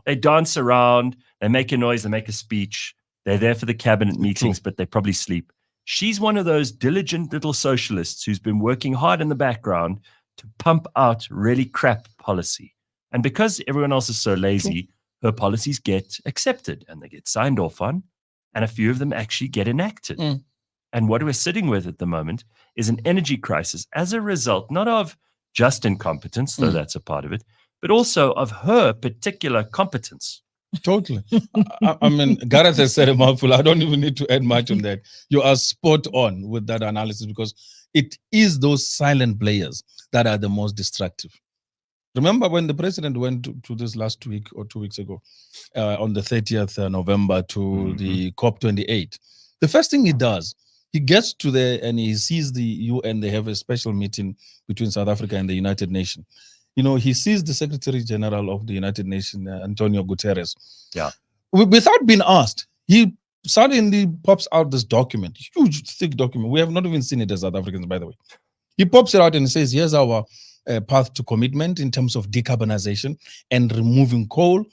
They dance around, they make a noise, they make a speech. They're there for the cabinet meetings, but they probably sleep. She's one of those diligent little socialists who's been working hard in the background to pump out really crap policy. And because everyone else is so lazy, her policies get accepted and they get signed off on, and a few of them actually get enacted. And what we're sitting with at the moment is an energy crisis as a result, not of just incompetence, though that's a part of it, but also of her particular competence. Totally. I mean, Gareth has said a mouthful. I don't even need to add much on that. You are spot on with that analysis because it is those silent players that are the most destructive. Remember when the president went to this last week or 2 weeks ago, on the 30th November to the COP28, the first thing he does, he gets to there and he sees the UN. They have a special meeting between South Africa and the United Nations. He sees the Secretary General of the United Nations, Antonio Guterres. Without being asked, he suddenly pops out this document, huge, thick document. We have not even seen it as South Africans, by the way. He pops it out and says, here's our path to commitment in terms of decarbonization and removing coal,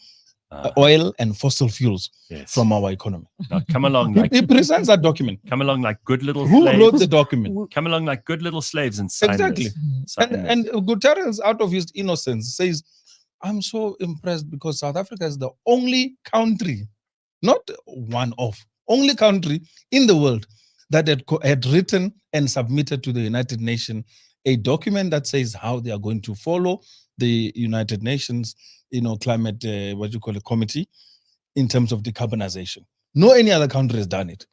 oil and fossil fuels from our economy. Now, come along. He presents that document. Come along like good little slaves. Who wrote the document? Come along like good little slaves and sign Exactly. this. And Guterres, out of his innocence, says, I'm so impressed because South Africa is the only country, not one of, only country in the world that had written and submitted to the United Nations a document that says how they are going to follow the United Nations climate, committee in terms of decarbonization. No any other country has done it.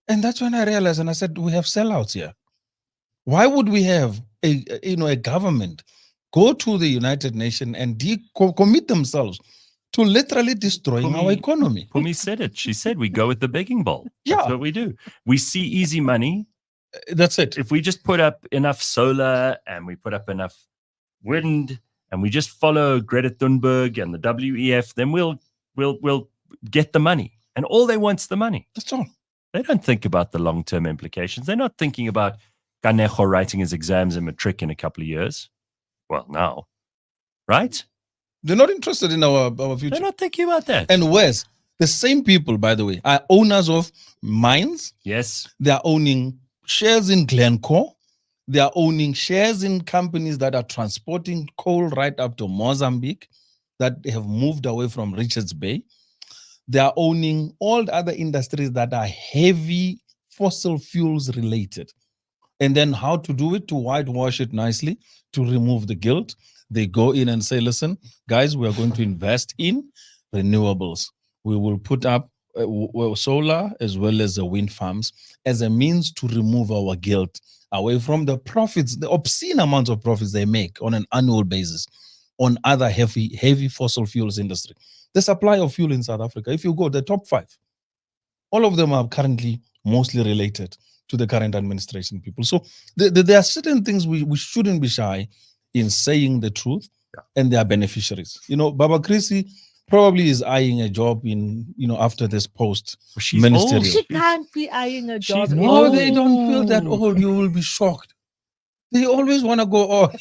And that's when I realized, and I said, we have sellouts here. Why would we have a government go to the United Nations and commit themselves to literally destroying our economy? Phumi said it. She said, we go with the begging bowl. That's what we do. We see easy money. That's it. If we just put up enough solar and we put up enough wind and we just follow Greta Thunberg and the WEF, then we'll get the money. And all they want's the money. That's all. They don't think about the long-term implications. They're not thinking about Kanejo writing his exams in matric in a couple of years. Well, now, right? They're not interested in our future. They're not thinking about that. And Wes, the same people, by the way, are owners of mines. Yes. They are owning shares in Glencore. They are owning shares in companies that are transporting coal right up to Mozambique that have moved away from Richards Bay. they are owning all the other industries that are heavy fossil fuels related. And then how to do it, to whitewash it nicely, to remove the guilt. They go in and say, listen, guys, we are going to invest in renewables. We will put up solar as well as the wind farms as a means to remove our guilt away from the profits, the obscene amounts of profits they make on an annual basis on other heavy fossil fuels industry. The supply of fuel in South Africa, if you go the top 5, all of them are currently mostly related to the current administration people. So there are certain things we shouldn't be shy in saying the truth, and they are beneficiaries. Baba Chrissy probably is eyeing a job in, after this post ministerial. She can't be eyeing a job. No, they don't feel that old. You will be shocked. They always want to go,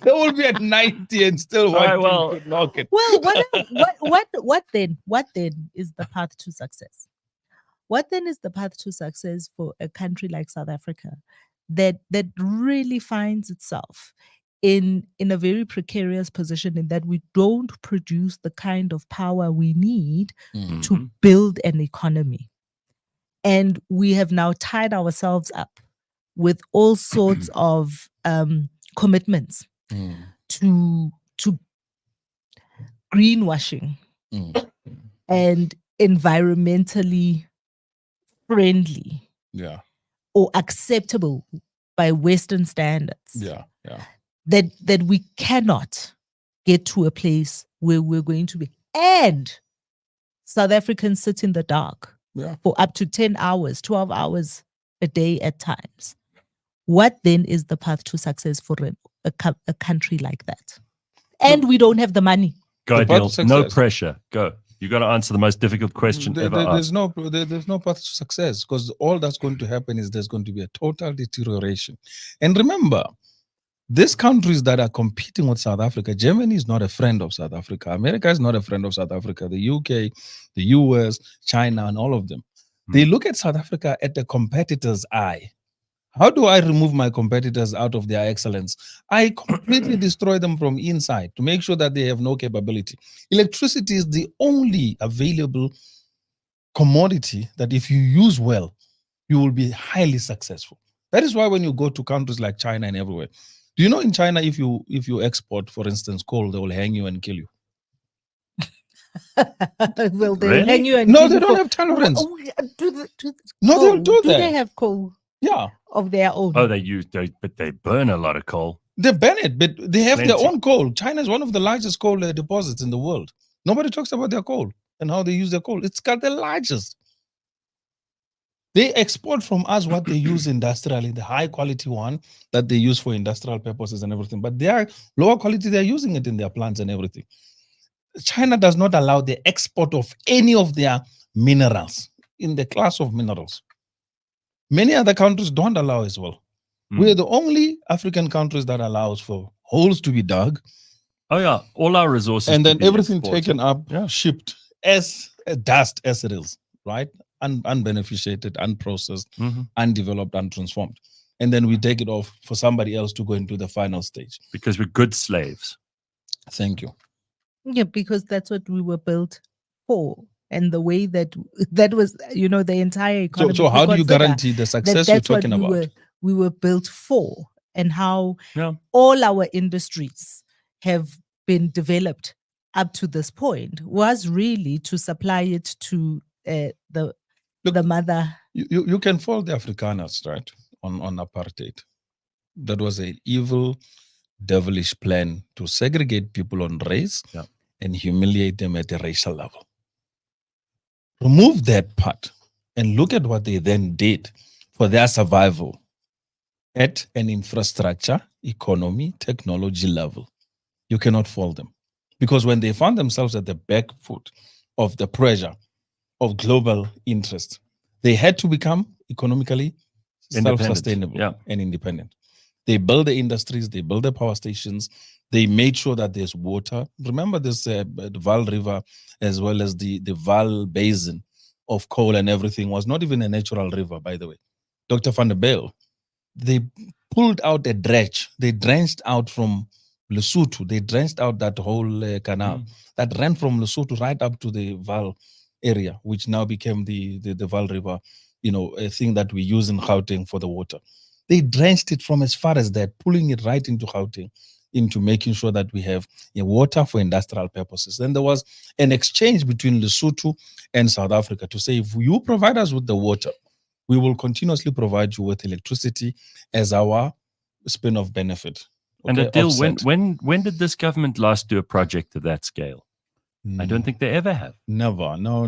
they will be at 90 and still wanting to knock it. Well, what then? What then is the path to success? What then is the path to success for a country like South Africa that really finds itself in a very precarious position, in that we don't produce the kind of power we need to build an economy? And we have now tied ourselves up with all sorts of commitments to greenwashing and environmentally friendly or acceptable by Western standards. That we cannot get to a place where we're going to be. And South Africans sit in the dark for up to 10 hours, 12 hours a day at times. What then is the path to success for a country like that? And we don't have the money. Go, Adil. No pressure. Go. You got to answer the most difficult question ever asked. There's no path to success, because all that's going to happen is there's going to be a total deterioration. And remember, these countries that are competing with South Africa, Germany is not a friend of South Africa. America is not a friend of South Africa. The UK, the US, China, and all of them. They look at South Africa at the competitor's eye. How do I remove my competitors out of their excellence? I completely destroy them from inside to make sure that they have no capability. Electricity is the only available commodity that if you use well, you will be highly successful. That is why when you go to countries like China and everywhere, do you know in China, if you export, for instance, coal, they will hang you and kill you. Will they hang you and no, kill they you? don't have tolerance. They'll do that. Do they have coal? Yeah. Of their own. Oh, but they burn a lot of coal. They burn it, but they have their own coal. China is one of the largest coal deposits in the world. Nobody talks about their coal and how they use their coal. It's got the largest. They export from us what they use industrially, the high quality one that they use for industrial purposes and everything. But they are lower quality, they're using it in their plants and everything. China does not allow the export of any of their minerals in the class of minerals. Many other countries don't allow as well. We're the only African countries that allows for holes to be dug. Oh yeah, all our resources. And then everything taken up, shipped as dust as it is, right? Unbeneficiated, unprocessed, undeveloped, untransformed. And then we take it off for somebody else to go into the final stage. Because we're good slaves. Thank you. Yeah, because that's what we were built for. And the way that was, the entire economy. So how do you guarantee the success you're talking about? We were built for, and how all our industries have been developed up to this point was really to supply it to the mother. You can fault the Afrikaners, right, on apartheid. That was an evil, devilish plan to segregate people on race and humiliate them at a racial level. Remove that part and look at what they then did for their survival at an infrastructure, economy, technology level. You cannot fault them. Because when they found themselves at the back foot of the pressure of global interest, they had to become economically self-sustainable and independent. They built the industries, they built the power stations, they made sure that there's water. Remember this the Vaal River, as well as the Vaal Basin of coal and everything, was not even a natural river, by the way. Dr. Van der Bijl, they pulled out a dredge. They drenched out from Lesotho. They drenched out that whole canal that ran from Lesotho right up to the Vaal area, which now became the Vaal River, a thing that we use in Gauteng for the water. They drenched it from as far as that, pulling it right into Gauteng, into making sure that we have water for industrial purposes. Then there was an exchange between Lesotho and South Africa to say, if you provide us with the water, we will continuously provide you with electricity as our spin-off benefit. And Adil, when did this government last do a project of that scale? I don't think they ever have. Never. No.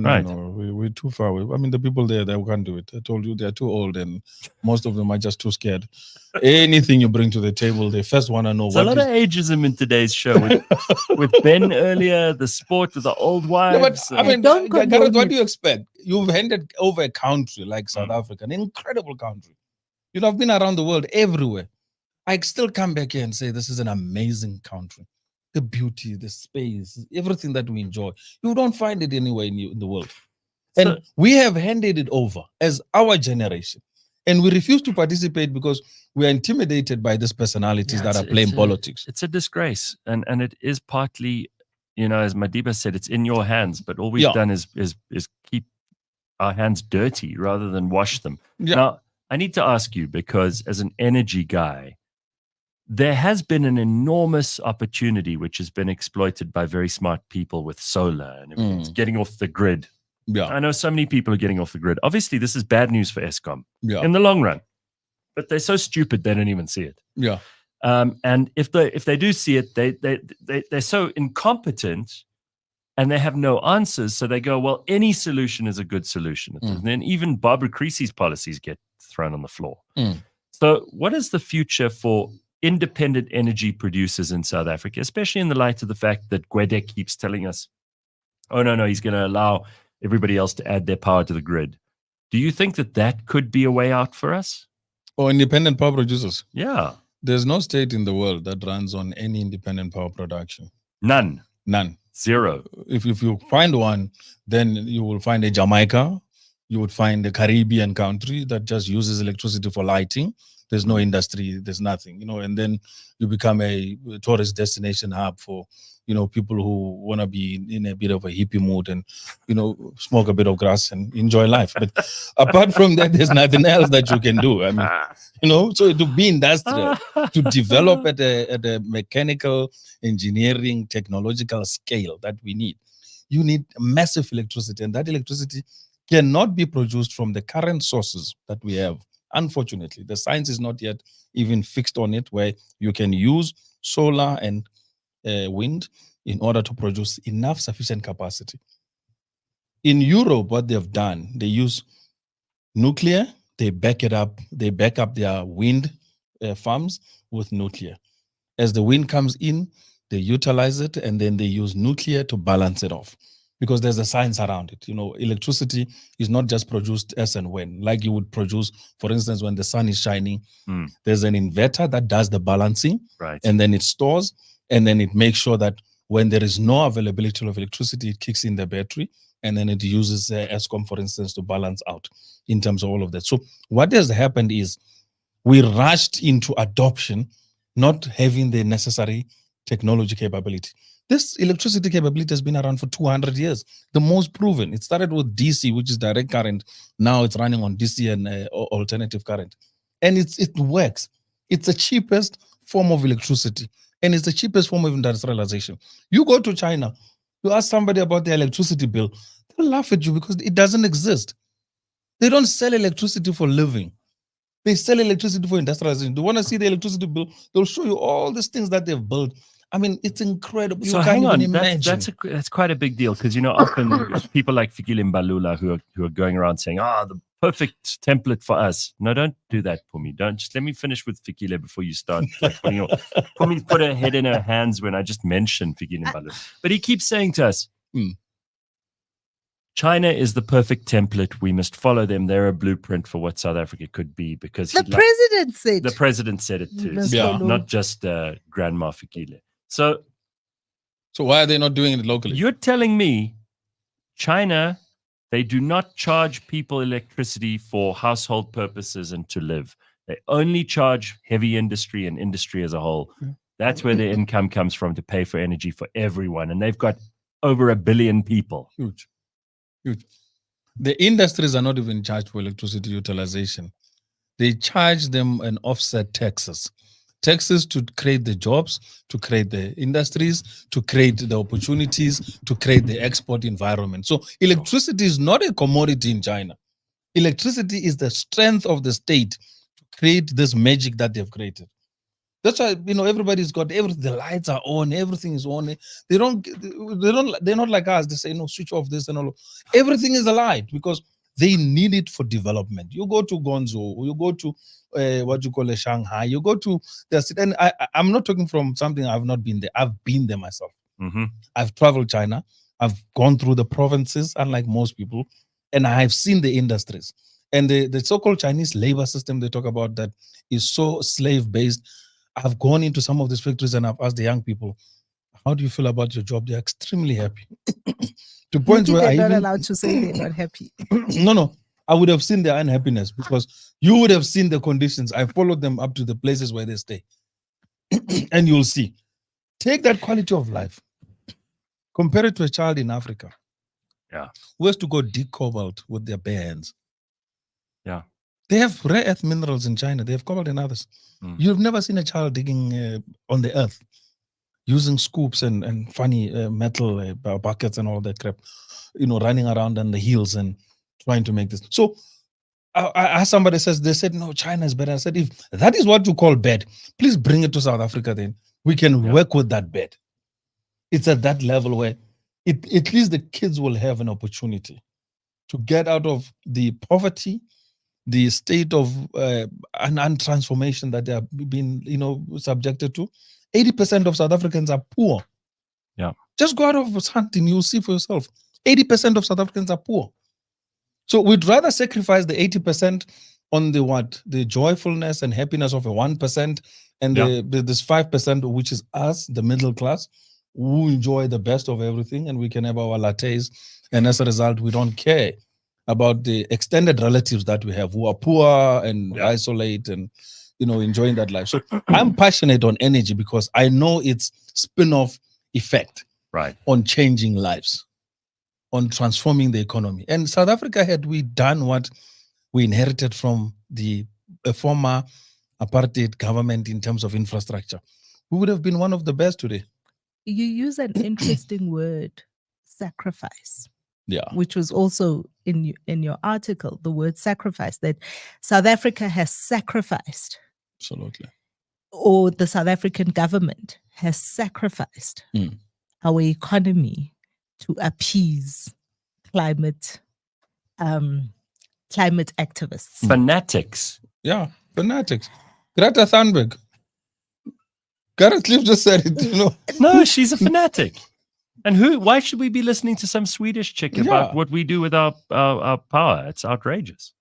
We're too far away. I mean, the people there, they can't do it. I told you they're too old, and most of them are just too scared. Anything you bring to the table, they first want to know. There's a lot of ageism in today's show. With Ben earlier, the sport with the old wives. No, but, I mean, Gareth, what do you expect? You've handed over a country like South Africa, an incredible country. I've been around the world everywhere. I still come back here and say this is an amazing country. The beauty, the space, everything that we enjoy. You don't find it anywhere in the world. And we have handed it over as our generation. And we refuse to participate because we are intimidated by these personalities that are playing politics. It's a disgrace. And it is partly, as Madiba said, it's in your hands. But all we've done is keep our hands dirty rather than wash them. Yeah. Now, I need to ask you, because as an energy guy, there has been an enormous opportunity which has been exploited by very smart people with solar and everything. It's getting off the grid. Yeah. I know so many people are getting off the grid. Obviously, this is bad news for Eskom in the long run, but they're so stupid they don't even see it. Yeah. And if they do see it, they're so incompetent and they have no answers. So they go, well, any solution is a good solution. And then even Barbara Creesy's policies get thrown on the floor. So what is the future for independent energy producers in South Africa, especially in the light of the fact that Gwede keeps telling us, oh, no, he's going to allow everybody else to add their power to the grid. Do you think that could be a way out for us? Or independent power producers? Yeah. There's no state in the world that runs on any independent power production. None. Zero. If you find one, then you will find a Jamaica. You would find a Caribbean country that just uses electricity for lighting. There's no industry, there's nothing, and then you become a tourist destination hub for, people who want to be in a bit of a hippie mood and, smoke a bit of grass and enjoy life. But apart from that, there's nothing else that you can do. I mean, so to be industrial, to develop at a mechanical, engineering, technological scale that we need, you need massive electricity. And that electricity cannot be produced from the current sources that we have. Unfortunately, the science is not yet even fixed on it, where you can use solar and wind in order to produce enough sufficient capacity. In Europe, what they've done, they use nuclear, they back up their wind farms with nuclear. As the wind comes in, they utilize it, and then they use nuclear to balance it off. Because there's a science around it. Electricity is not just produced as and when, like you would produce, for instance, when the sun is shining, there's an inverter that does the balancing, right? And then it stores, and then it makes sure that when there is no availability of electricity, it kicks in the battery, and then it uses Eskom, for instance, to balance out in terms of all of that. So what has happened is we rushed into adoption, not having the necessary technology capability. This electricity capability has been around for 200 years, the most proven. It started with DC, which is direct current. Now it's running on DC and alternative current. And it works. It's the cheapest form of electricity. And it's the cheapest form of industrialization. You go to China, you ask somebody about their electricity bill, they'll laugh at you because it doesn't exist. They don't sell electricity for living. They sell electricity for industrialization. They want to see the electricity bill. They'll show you all these things that they've built. I mean, it's incredible. So hang on, that's quite a big deal, because often people like Fikile Mbalula who are going around saying, the perfect template for us. No, don't do that for me. Don't just let me finish with Fikile before you start. Put her head in her hands when I just mentioned Fikile Mbalula. But he keeps saying to us, China is the perfect template. We must follow them. They're a blueprint for what South Africa could be, because the president said it too. Yeah. Not just Grandma Fikile. So why are they not doing it locally? You're telling me China, they do not charge people electricity for household purposes and to live. They only charge heavy industry and industry as a whole That's where their income comes from to pay for energy for everyone. And they've got over 1 billion people. Huge. The industries are not even charged for electricity utilization. They charge them an offset taxes to create the jobs, to create the industries, to create the opportunities, to create the export environment. So electricity is not a commodity in China. Electricity is the strength of the state to create this magic that they've created. That's why, everybody's got everything. The lights are on, everything is on. They're not like us. They say, no, switch off this and all. Everything is a light because they need it for development. You go to Guangzhou, you go to Shanghai, you go to the city. And I'm not talking from something I've not been there. I've been there myself. Mm-hmm. I've traveled China. I've gone through the provinces, unlike most people, and I have seen the industries. And the so-called Chinese labor system they talk about that is so slave-based. I've gone into some of these factories and I've asked the young people, how do you feel about your job? They're extremely happy. To points where they're not allowed to say they're not happy. No. I would have seen their unhappiness because you would have seen the conditions. I followed them up to the places where they stay. And you'll see. Take that quality of life. Compare it to a child in Africa. Yeah. Who has to go dig cobalt with their bare hands. Yeah. They have rare earth minerals in China. They have cobalt and others. You've never seen a child digging on the earth using scoops and funny metal buckets and all that crap, running around on the hills and trying to make this. So I asked somebody, they said, no, China is better. I said, if that is what you call bad, please bring it to South Africa then. We can work with that bad. It's at that level where at least the kids will have an opportunity to get out of the poverty, the state of an transformation that they have been, subjected to. 80% of South Africans are poor. Yeah. Just go out of hunting, you'll see for yourself. 80% of South Africans are poor. So we'd rather sacrifice the 80% on the joyfulness and happiness of a 1% and this 5%, which is us, the middle class, who enjoy the best of everything and we can have our lattes. And as a result, we don't care about the extended relatives that we have who are poor and isolate and, enjoying that life. So I'm passionate on energy because I know its spin-off effect on changing lives, on transforming the economy. And South Africa, had we done what we inherited from the former apartheid government in terms of infrastructure, we would have been one of the best today. You use an interesting word, sacrifice. Yeah. Which was also in your article, the word sacrifice, that South Africa has sacrificed. Absolutely. Or the South African government has sacrificed our economy to appease climate activists. Fanatics. Yeah, fanatics. Greta Thunberg. Gareth just said it, No, she's a fanatic. And why should we be listening to some Swedish chick about what we do with our power? It's outrageous.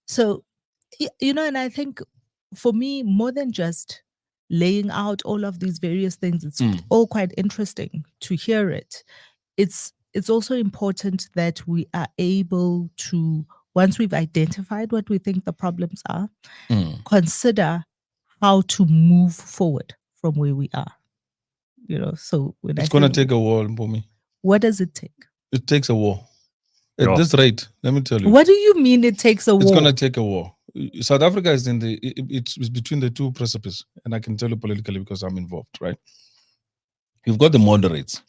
So, and I think for me, more than just laying out all of these various things, it's all quite interesting to hear it. It's also important that we are able to, once we've identified what we think the problems are, consider how to move forward from where we are. So when it's going to take a war, Phumi. What does it take? It takes a war. At this rate, let me tell you. What do you mean it takes a war? It's going to take a war. South Africa is it's between the two precipices, and I can tell you politically because I'm involved, right? You've got the moderates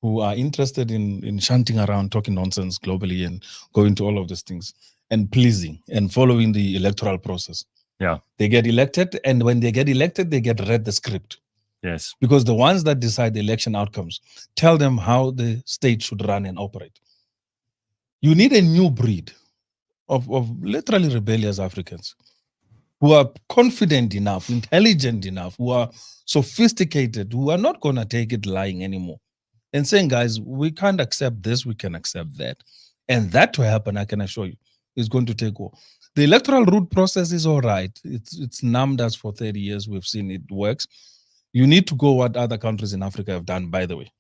who are interested in shunting around, talking nonsense globally and going to all of these things and pleasing and following the electoral process. Yeah. They get elected, and when they get elected, they get read the script. Yes. Because the ones that decide the election outcomes tell them how the state should run and operate. You need a new breed of literally rebellious Africans who are confident enough, intelligent enough, who are sophisticated, who are not going to take it lying anymore and saying, guys, we can't accept this, we can accept that. And that to happen, I can assure you, is going to take war. The electoral route process is all right. It's numbed us for 30 years. We've seen it works. You need to go what other countries in Africa have done, by the way,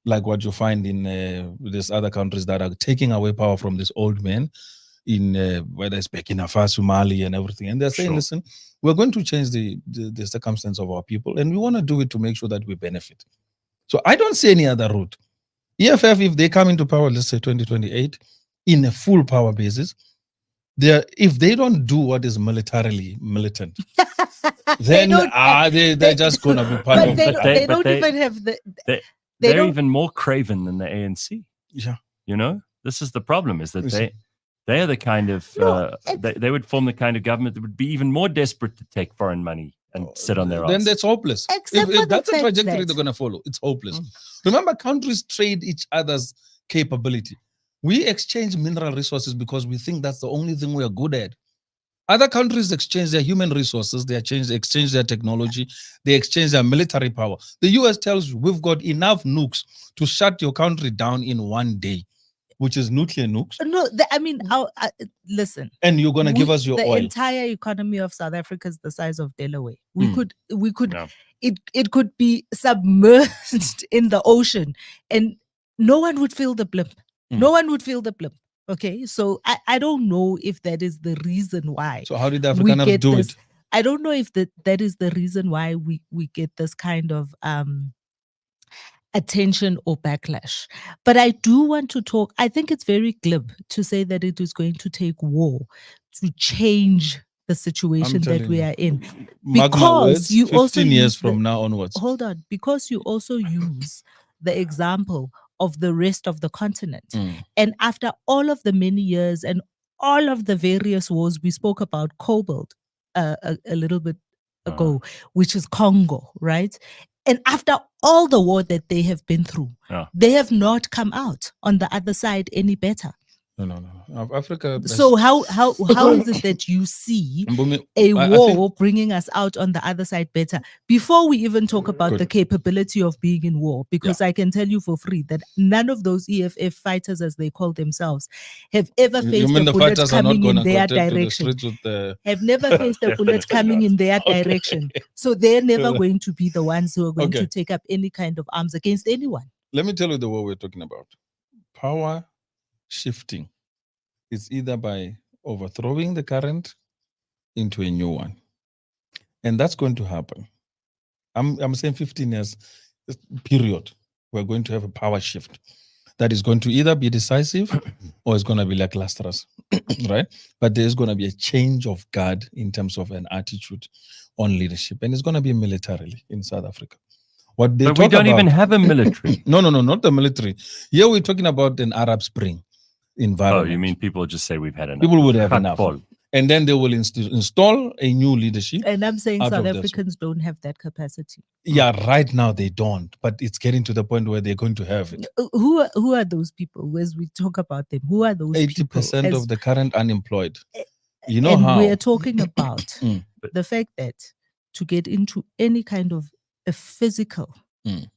like what you find in these other countries that are taking away power from these old men, in whether it's Burkina Faso, Mali, and everything. And they're saying, listen, we're going to change the circumstance of our people, and we want to do it to make sure that we benefit. So I don't see any other route. EFF, if they come into power, let's say 2028, in a full power basis, if they don't do what is militarily militant, then they're just going to be part of it. They don't even have they're even more craven than the ANC. Yeah. You know, this is the problem, is that they are the kind of, they would form the kind of government that would be even more desperate to take foreign money and sit on their arse. Then that's hopeless. If that's the trajectory they're going to follow, it's hopeless. Remember, countries trade each other's capability. We exchange mineral resources because we think that's the only thing we are good at. Other countries exchange their human resources, they exchange their technology, they exchange their military power. The US tells you, we've got enough nukes to shut your country down in one day, which is nuclear nukes. No, listen. And you're going to give us your oil. The entire economy of South Africa is the size of Delaware. We could, it could be submerged in the ocean and no one would feel the blimp. No one would feel the blimp. Okay, so I don't know if that is the reason why. So how did the Afrikaners do it? I don't know if that is the reason why we get this kind of attention or backlash. But I do want to talk. I think it's very glib to say that it is going to take war to change the situation that we are in. Because you 15 years from now onwards. Hold on, because you also use the example of the rest of the continent. And after all of the many years and all of the various wars, we spoke about Cobalt a little bit ago, which is Congo, right? And after all the war that they have been through, they have not come out on the other side any better. No. Africa. So how is it that you see a war bringing us out on the other side better? Before we even talk about the capability of being in war, because I can tell you for free that none of those EFF fighters, as they call themselves, have ever faced a bullet coming in their direction. Have never faced a bullet coming in their direction. So they're never going to be the ones who are going to take up any kind of arms against anyone. Let me tell you the war we're talking about. Power shifting is either by overthrowing the current into a new one, and that's going to happen. I'm saying 15 years period, we're going to have a power shift that is going to either be decisive or it's going to be lackluster, right? But there's going to be a change of guard in terms of an attitude on leadership, and it's going to be militarily in South Africa. But we don't even have a military. No, not the military. Here we're talking about an Arab Spring environment. Oh, you mean people just say we've had enough? People would have enough. And then they will install a new leadership. And I'm saying South Africans don't have that capacity. Yeah, right now they don't. But it's getting to the point where they're going to have it. Who are those people? As we talk about them, who are those 80% of the current unemployed. You know how? We're talking about the fact that to get into any kind of a physical,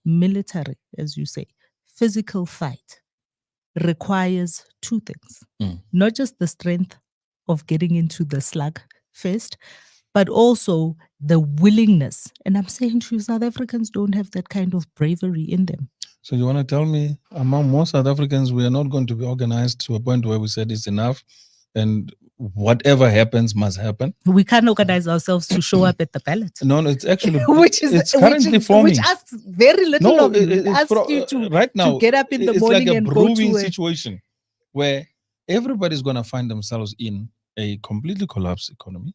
military, as you say, physical fight requires two things. Not just the strength of getting into the slug fest, but also the willingness. And I'm saying to you, South Africans don't have that kind of bravery in them. So you want to tell me, among most South Africans, we are not going to be organized to a point where we said it's enough and whatever happens must happen? We can't organize ourselves to show up at the ballot. No, it's actually it's currently forming. Which asks very little of you. It asks you to, right now, to get up in the morning like and go to a brewing situation where everybody's going to find themselves in a completely collapsed economy,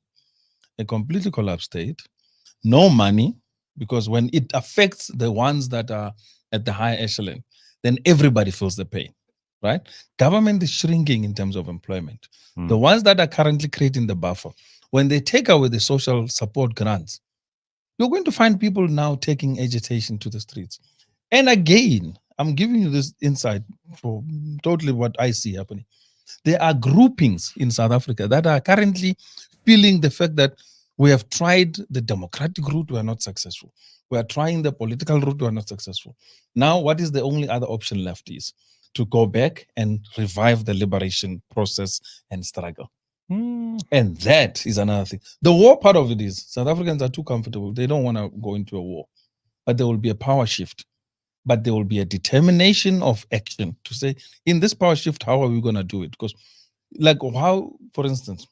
a completely collapsed state, no money, because when it affects the ones that are at the high echelon, then everybody feels the pain, right? Government is shrinking in terms of employment. The ones that are currently creating the buffer, when they take away the social support grants, you're going to find people now taking agitation to the streets. And again, I'm giving you this insight for totally what I see happening. There are groupings in South Africa that are currently feeling the fact that we have tried the democratic route, we are not successful. We are trying the political route, we are not successful. Now, what is the only other option left is to go back and revive the liberation process and struggle. And that is another thing. The war part of it is South Africans are too comfortable. They don't want to go into a war. But there will be a power shift. But there will be a determination of action to say, in this power shift, how are we going to do it? Because Like how, for instance,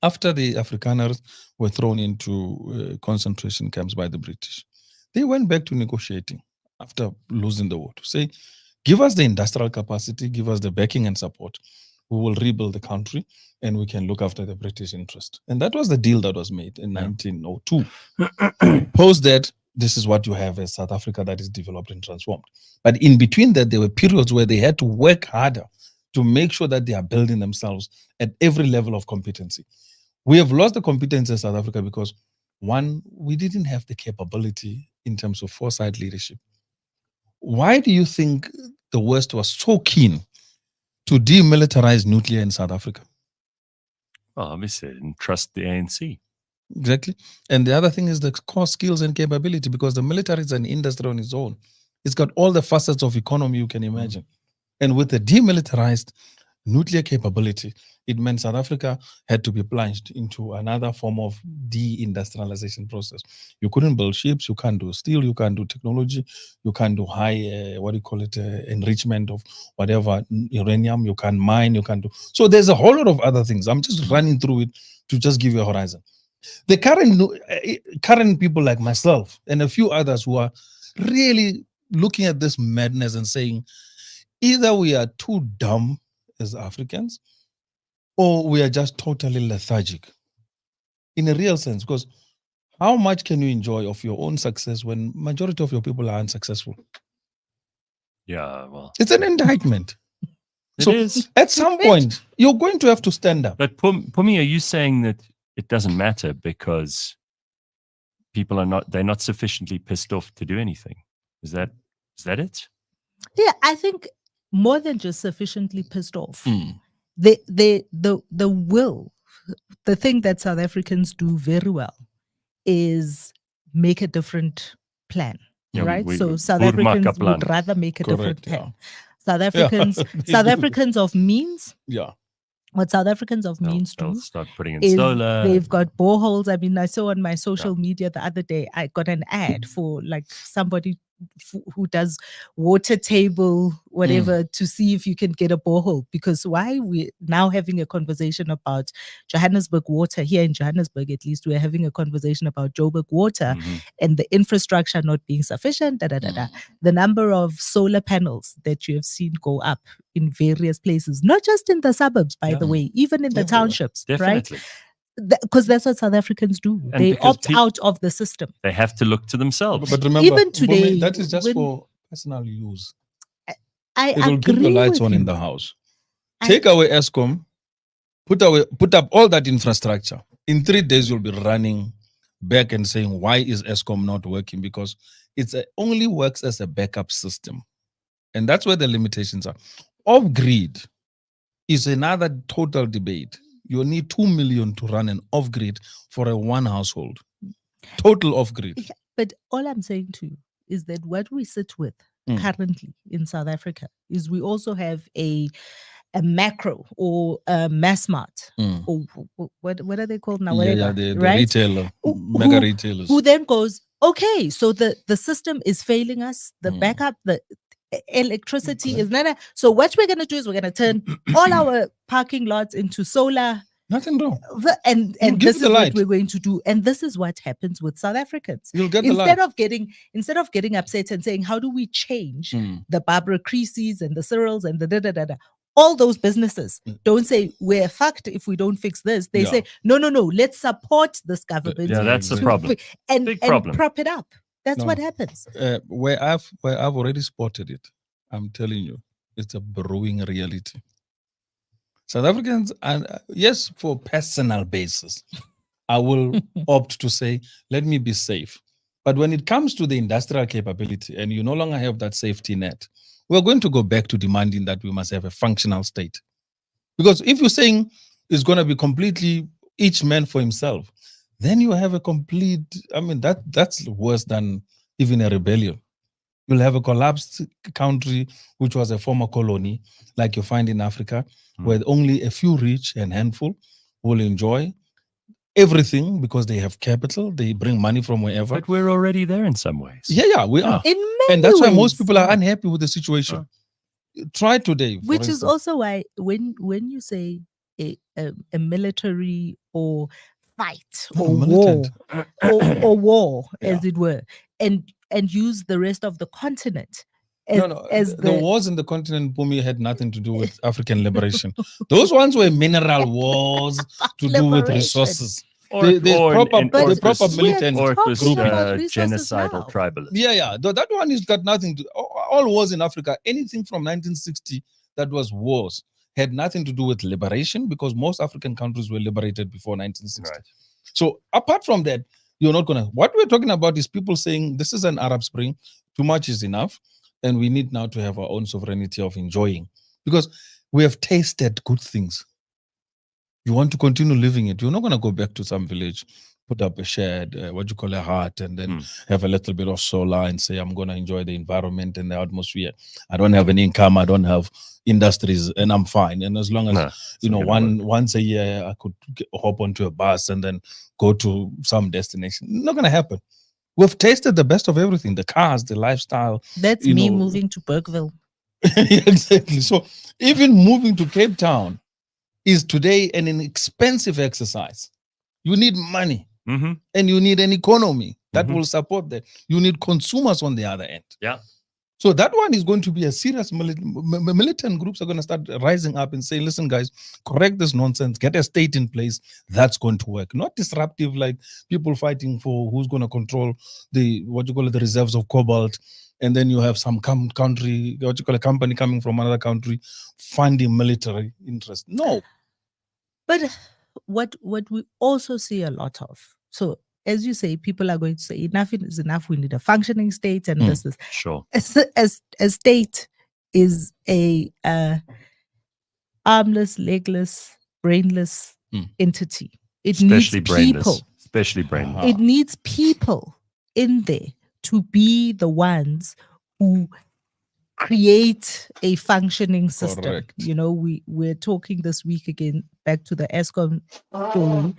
after the Afrikaners were thrown into concentration camps by the British, they went back to negotiating after losing the war to say, give us the industrial capacity, give us the backing and support. We will rebuild the country and we can look after the British interest. And that was the deal that was made in 1902. Post that, this is what you have as South Africa that is developed and transformed. But in between that, there were periods where they had to work harder to make sure that they are building themselves at every level of competency. We have lost the competence in South Africa because, one, we didn't have the capability in terms of foresight leadership. Why do you think the West was so keen to demilitarize nuclear in South Africa? Well, obviously, they didn't trust the ANC. Exactly. And the other thing is the core skills and capability, because the military is an industry on its own. It's got all the facets of economy you can imagine. And with the demilitarized nuclear capability, it meant South Africa had to be plunged into another form of deindustrialization process. You couldn't build ships, you can't do steel, you can't do technology, you can't do high, enrichment of whatever, uranium, you can't mine, you can't do. So there's a whole lot of other things. I'm just running through it to just give you a horizon. The current people like myself and a few others who are really looking at this madness and saying, either we are too dumb as Africans, or we are just totally lethargic in a real sense, because how much can you enjoy of your own success when majority of your people are unsuccessful? Yeah, well, it's an indictment. It is. At some point, you're going to have to stand up. But Phumi, are you saying that it doesn't matter because people are they're not sufficiently pissed off to do anything? Is that it? Yeah, I think more than just sufficiently pissed off. The will, the thing that South Africans do very well is make a different plan, right? So South Africans would rather make a different plan. South Africans of means. Yeah. What South Africans of means do start putting in solar. They've got boreholes. I mean, I saw on my social media the other day, I got an ad for like somebody who does water table, whatever, to see if you can get a borehole. Because why we're now having a conversation about Johannesburg water, here in Johannesburg at least, we're having a conversation about Joburg water and the infrastructure not being sufficient, the number of solar panels that you have seen go up in various places, not just in the suburbs, by the way, even in the townships, Definitely. right? Because that's what South Africans do. And they opt out of the system. They have to look to themselves. But remember, even today, that is just for personal use. I It will keep the lights on in the house. Take away Eskom, put up all that infrastructure. In 3 days, you'll be running back and saying, why is Eskom not working? Because it only works as a backup system. And that's where the limitations are. Off-grid is another total debate. You need 2 million to run an off-grid for a one household. Total off-grid. Yeah, but all I'm saying to you is that what we sit with currently in South Africa is we also have a macro or a mass mart or what are they called now? The retailer, mega retailers. Who then goes, okay, so the system is failing us, the backup, the electricity is not. So what we're going to do is we're going to turn all our parking lots into solar. Nothing wrong. And this is what we're going to do. And this is what happens with South Africans. You'll get instead of getting upset and saying, how do we change the Barbara Creases and the Cyrils and the all those businesses don't say we're fucked if we don't fix this. They say, no, let's support this government. Yeah, that's the problem. And prop it up. That's what happens. Where I've already spotted it, I'm telling you, it's a brewing reality. South Africans, and yes, for personal basis, I will opt to say, let me be safe. But when it comes to the industrial capability and you no longer have that safety net, we're going to go back to demanding that we must have a functional state. Because if you're saying it's going to be completely each man for himself, then you have a complete, that's worse than even a rebellion. You'll have a collapsed country, which was a former colony, like you find in Africa, where only a few rich and handful will enjoy everything because they have capital, they bring money from wherever. But we're already there in some ways. Yeah, we are. In many and that's ways. why most people are unhappy with the situation. Try today. Which is also why when you say a military or fight or war or war, as it were, and use the rest of the continent. As the wars in the continent, Phumi, had nothing to do with African liberation. Those ones were mineral wars to do with resources. Proper militant or group. genocidal tribalism. Yeah. That one has got nothing to. All wars in Africa, anything from 1960 that was wars, had nothing to do with liberation, because most African countries were liberated before 1960. Right. So apart from that, you're not gonna. What we're talking about is people saying this is an Arab Spring. Too much is enough. And we need now to have our own sovereignty of enjoying, because we have tasted good things. You want to continue living it. You're not going to go back to some village, put up a shed, a hut, and then have a little bit of solar and say, I'm going to enjoy the environment and the atmosphere. I don't have an income. I don't have industries, and I'm fine. And as long as, once a year, I could hop onto a bus and then go to some destination. Not going to happen. We've tasted the best of everything, the cars, the lifestyle. That's me moving to Bergville. Exactly. So even moving to Cape Town is today an expensive exercise. You need money and you need an economy that will support that. You need consumers on the other end. Yeah. So that one is going to be a serious militant groups are going to start rising up and say, listen, guys, correct this nonsense, get a state in place that's going to work. Not disruptive like people fighting for who's going to control the reserves of cobalt. And then you have some company coming from another country funding military interest. No. But what we also see a lot of, so as you say, people are going to say enough is enough. We need a functioning state, and this is sure. A state is a armless, legless, brainless entity. It especially needs brainless. people. Especially brainless. It needs people in there to be the ones who create a functioning system. Correct. We're talking this week again back to the ESCOM story.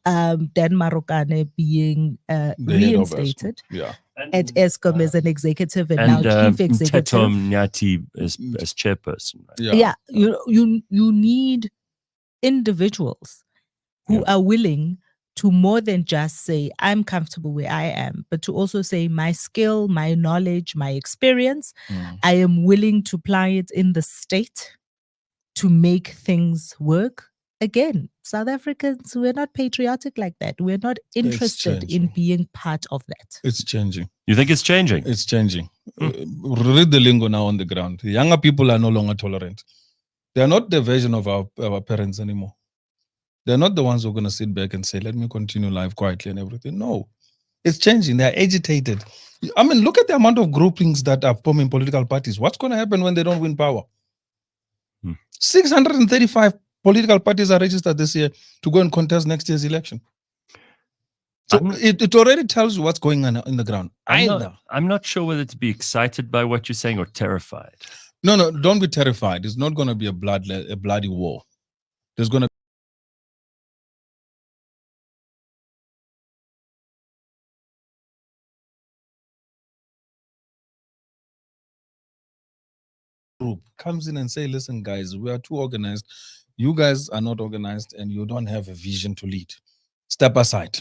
Dan Marokane being reinstated at ESCOM as an executive and now chief executive. Tetom Nyati as chairperson. Right? Yeah. You need individuals who are willing to more than just say, I'm comfortable where I am, but to also say my skill, my knowledge, my experience, I am willing to apply it in the state to make things work. Again, South Africans, we're not patriotic like that. We're not interested in being part of that. It's changing. You think it's changing? It's changing. Read the lingo now on the ground. The younger people are no longer tolerant. They are not the version of our parents anymore. They're not the ones who are going to sit back and say, let me continue life quietly and everything. No, it's changing. They're agitated. I mean, look at the amount of groupings that are forming political parties. What's going to happen when they don't win power? 635 political parties are registered this year to go and contest next year's election. So it already tells you what's going on in the ground. I'm not sure whether to be excited by what you're saying or terrified. No, don't be terrified. It's not going to be a bloody war. There's going to group comes in and say, listen, guys, we are too organized. You guys are not organized and you don't have a vision to lead. Step aside.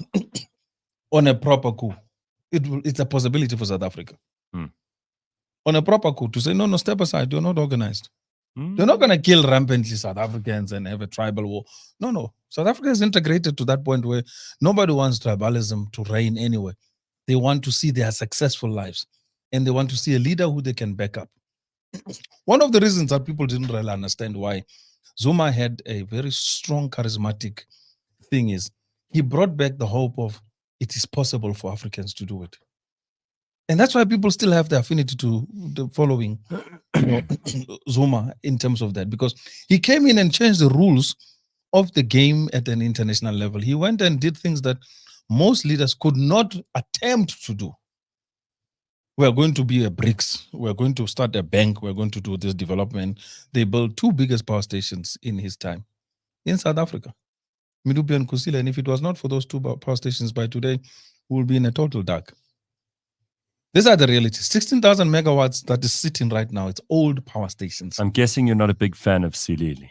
On a proper coup. It's a possibility for South Africa. On a proper coup, to say, no, step aside. You're not organized. They're not going to kill rampantly South Africans and have a tribal war. No. South Africa is integrated to that point where nobody wants tribalism to reign anywhere. They want to see their successful lives. And they want to see a leader who they can back up. One of the reasons that people didn't really understand why Zuma had a very strong charismatic thing is he brought back the hope of it is possible for Africans to do it. And that's why people still have the affinity to the following Zuma in terms of that, because he came in and changed the rules of the game at an international level. He went and did things that most leaders could not attempt to do. We're going to be a BRICS. We're going to start a bank. We're going to do this development. They built 2 biggest power stations in his time in South Africa, Medupi and Kusile. And if it was not for those 2 power stations by today, we will be in a total dark. These are the realities. 16,000 megawatts that is sitting right now. It's old power stations. I'm guessing you're not a big fan of Silili.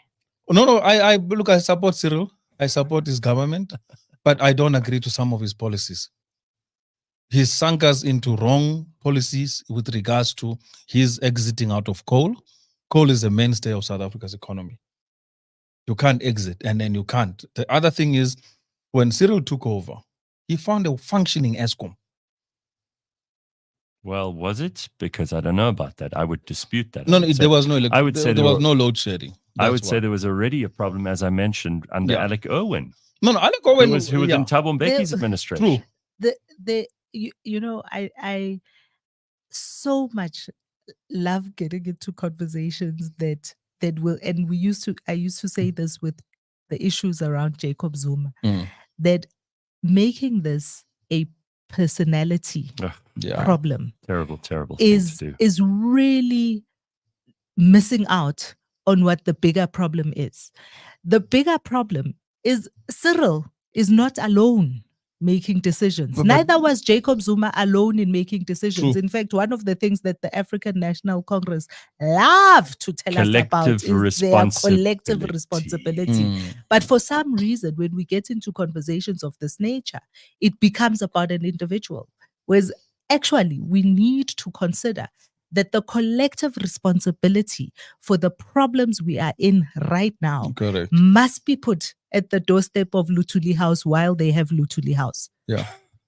No. I look, I support Cyril. I support his government, but I don't agree to some of his policies. He's sunk us into wrong policies with regards to his exiting out of coal. Coal is the mainstay of South Africa's economy. You can't exit, and then you can't. The other thing is, when Cyril took over, he found a functioning ESCOM. Well, was it? Because I don't know about that. I would dispute that. No, there was no. I would say there was no load shedding. I would say there was already a problem, as I mentioned, under Alec Irwin. No, Alec Irwin who was in Thabo Mbeki's administration. True. I so much love getting into conversations that will, and I used to say this with the issues around Jacob Zuma, that making this a personality problem terrible is really missing out on what the bigger problem is. The bigger problem is Cyril is not alone making decisions. Neither was Jacob Zuma alone in making decisions. True. In fact, one of the things that the African National Congress love to tell us about is their collective responsibility. But for some reason, when we get into conversations of this nature, it becomes about an individual. Whereas actually, we need to consider that the collective responsibility for the problems we are in right now must be put at the doorstep of Luthuli House while they have Luthuli House. Yeah.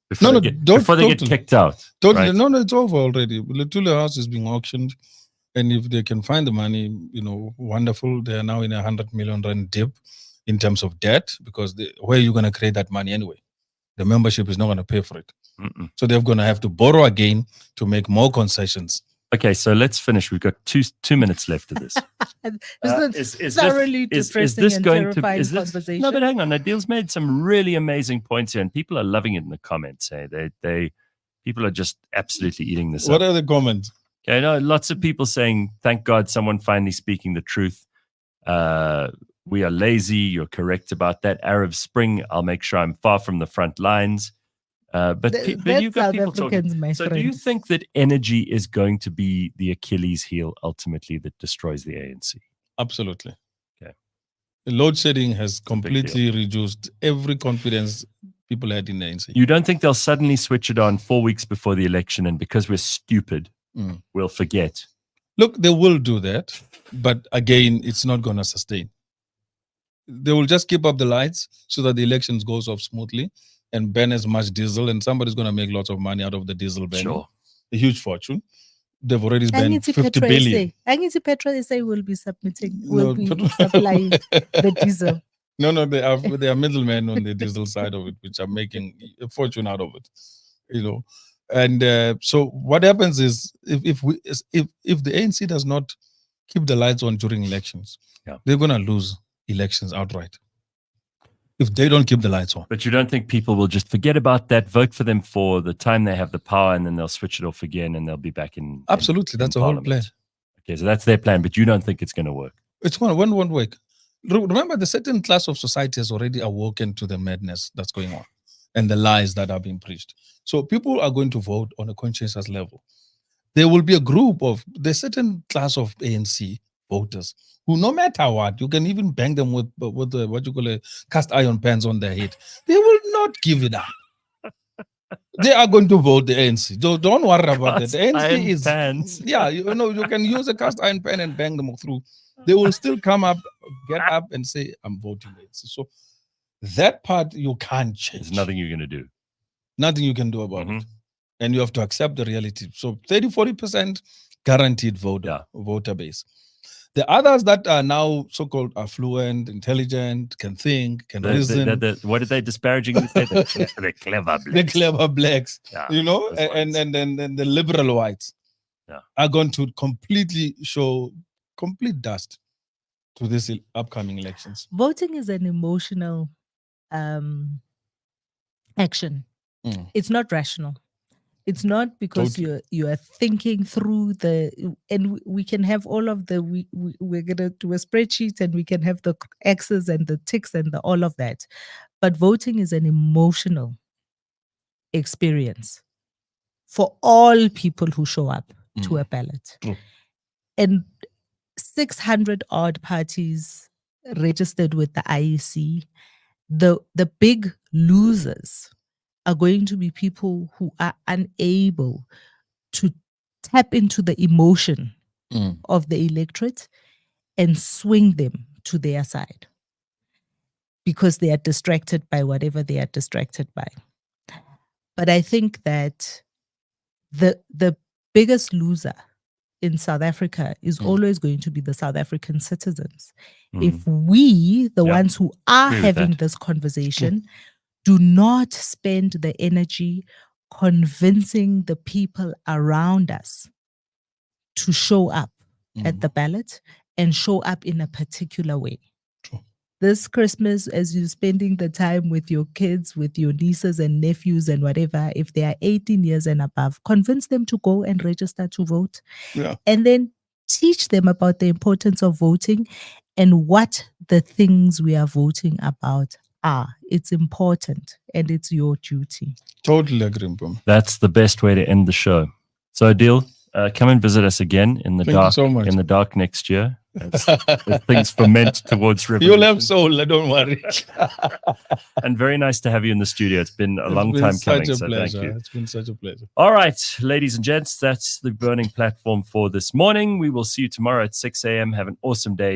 Before they get kicked out. Totally. Right? No, it's over already. Luthuli House is being auctioned. And if they can find the money, wonderful. They are now in 100 million rand dip in terms of debt, because where are you going to create that money anyway? The membership is not going to pay for it. So they're going to have to borrow again to make more concessions. Okay, so let's finish. We've got two minutes left of this. Is this going to be conversation? No, but hang on. Adil's made some really amazing points here, and people are loving it in the comments. People are just absolutely eating this up. What are the comments? Okay, lots of people saying, "Thank God, someone finally speaking the truth." We are lazy. You're correct about that. Arab Spring. I'll make sure I'm far from the front lines. But you've got people talking. So do you think that energy is going to be the Achilles heel ultimately that destroys the ANC? Absolutely. Okay. Load shedding has completely reduced every confidence people had in the ANC. You don't think they'll suddenly switch it on 4 weeks before the election, and because we're stupid, we'll forget? Look, they will do that, but again, it's not going to sustain. They will just keep up the lights so that the elections goes off smoothly and ban as much diesel, and somebody's going to make lots of money out of the diesel ban. Sure. A huge fortune. They've already banned 50 billion. Angiti Petrol SA will be supplying the diesel. No, they are middlemen on the diesel side of it, which are making a fortune out of it. And so what happens is, if the ANC does not keep the lights on during elections, they're going to lose elections outright. If they don't keep the lights on. But you don't think people will just forget about that, vote for them for the time they have the power, and then they'll switch it off again and they'll be back in? Absolutely. That's a whole plan. Okay, so that's their plan, but you don't think it's going to work? It's going to won't work. Remember, the certain class of society has already awoken to the madness that's going on and the lies that are being preached. So people are going to vote on a conscientious level. There will be a group of the certain class of ANC voters who, no matter what, you can even bang them with what you call a cast iron pans on their head. They will not give it up. They are going to vote the ANC. Don't worry about it. The ANC is pans. You can use a cast iron pan and bang them through. They will still come up, get up, and say, "I'm voting the ANC." So that part you can't change. There's nothing you're going to do. Nothing you can do about it, and you have to accept the reality. So 30-40% guaranteed voter base. The others that are now so-called affluent, intelligent, can think, can reason. What are they disparaging? The clever blacks. The clever blacks, and then the liberal whites are going to completely show complete dust to these upcoming elections. Voting is an emotional action. It's not rational. It's not because you are thinking through and we can have all of we're gonna do a spreadsheet and we can have the X's and the ticks and all of that. But voting is an emotional experience. for all people who show up to a ballot. And 600 odd parties registered with the IEC. The big losers are going to be people who are unable to tap into the emotion of the electorate and swing them to their side because they are distracted by whatever they are distracted by. But I think that the biggest loser in South Africa is always going to be the South African citizens. If we, the ones who are having this conversation, do not spend the energy convincing the people around us to show up at the ballot and show up in a particular way. This Christmas, as you're spending the time with your kids, with your nieces and nephews and whatever, if they are 18 years and above, convince them to go and register to vote. And then teach them about the importance of voting and what the things we are voting about are. It's important and it's your duty. Totally agree, Mpum. That's the best way to end the show. So Adil, come and visit us again in the dark. So much. In the dark next year, as things ferment towards revolution. You'll have soul, don't worry. And very nice to have you in the studio. It's been a long time coming. So thank you. It's been such a pleasure. All right, ladies and gents, that's the burning platform for this morning. We will see you tomorrow at 6 a.m. Have an awesome day.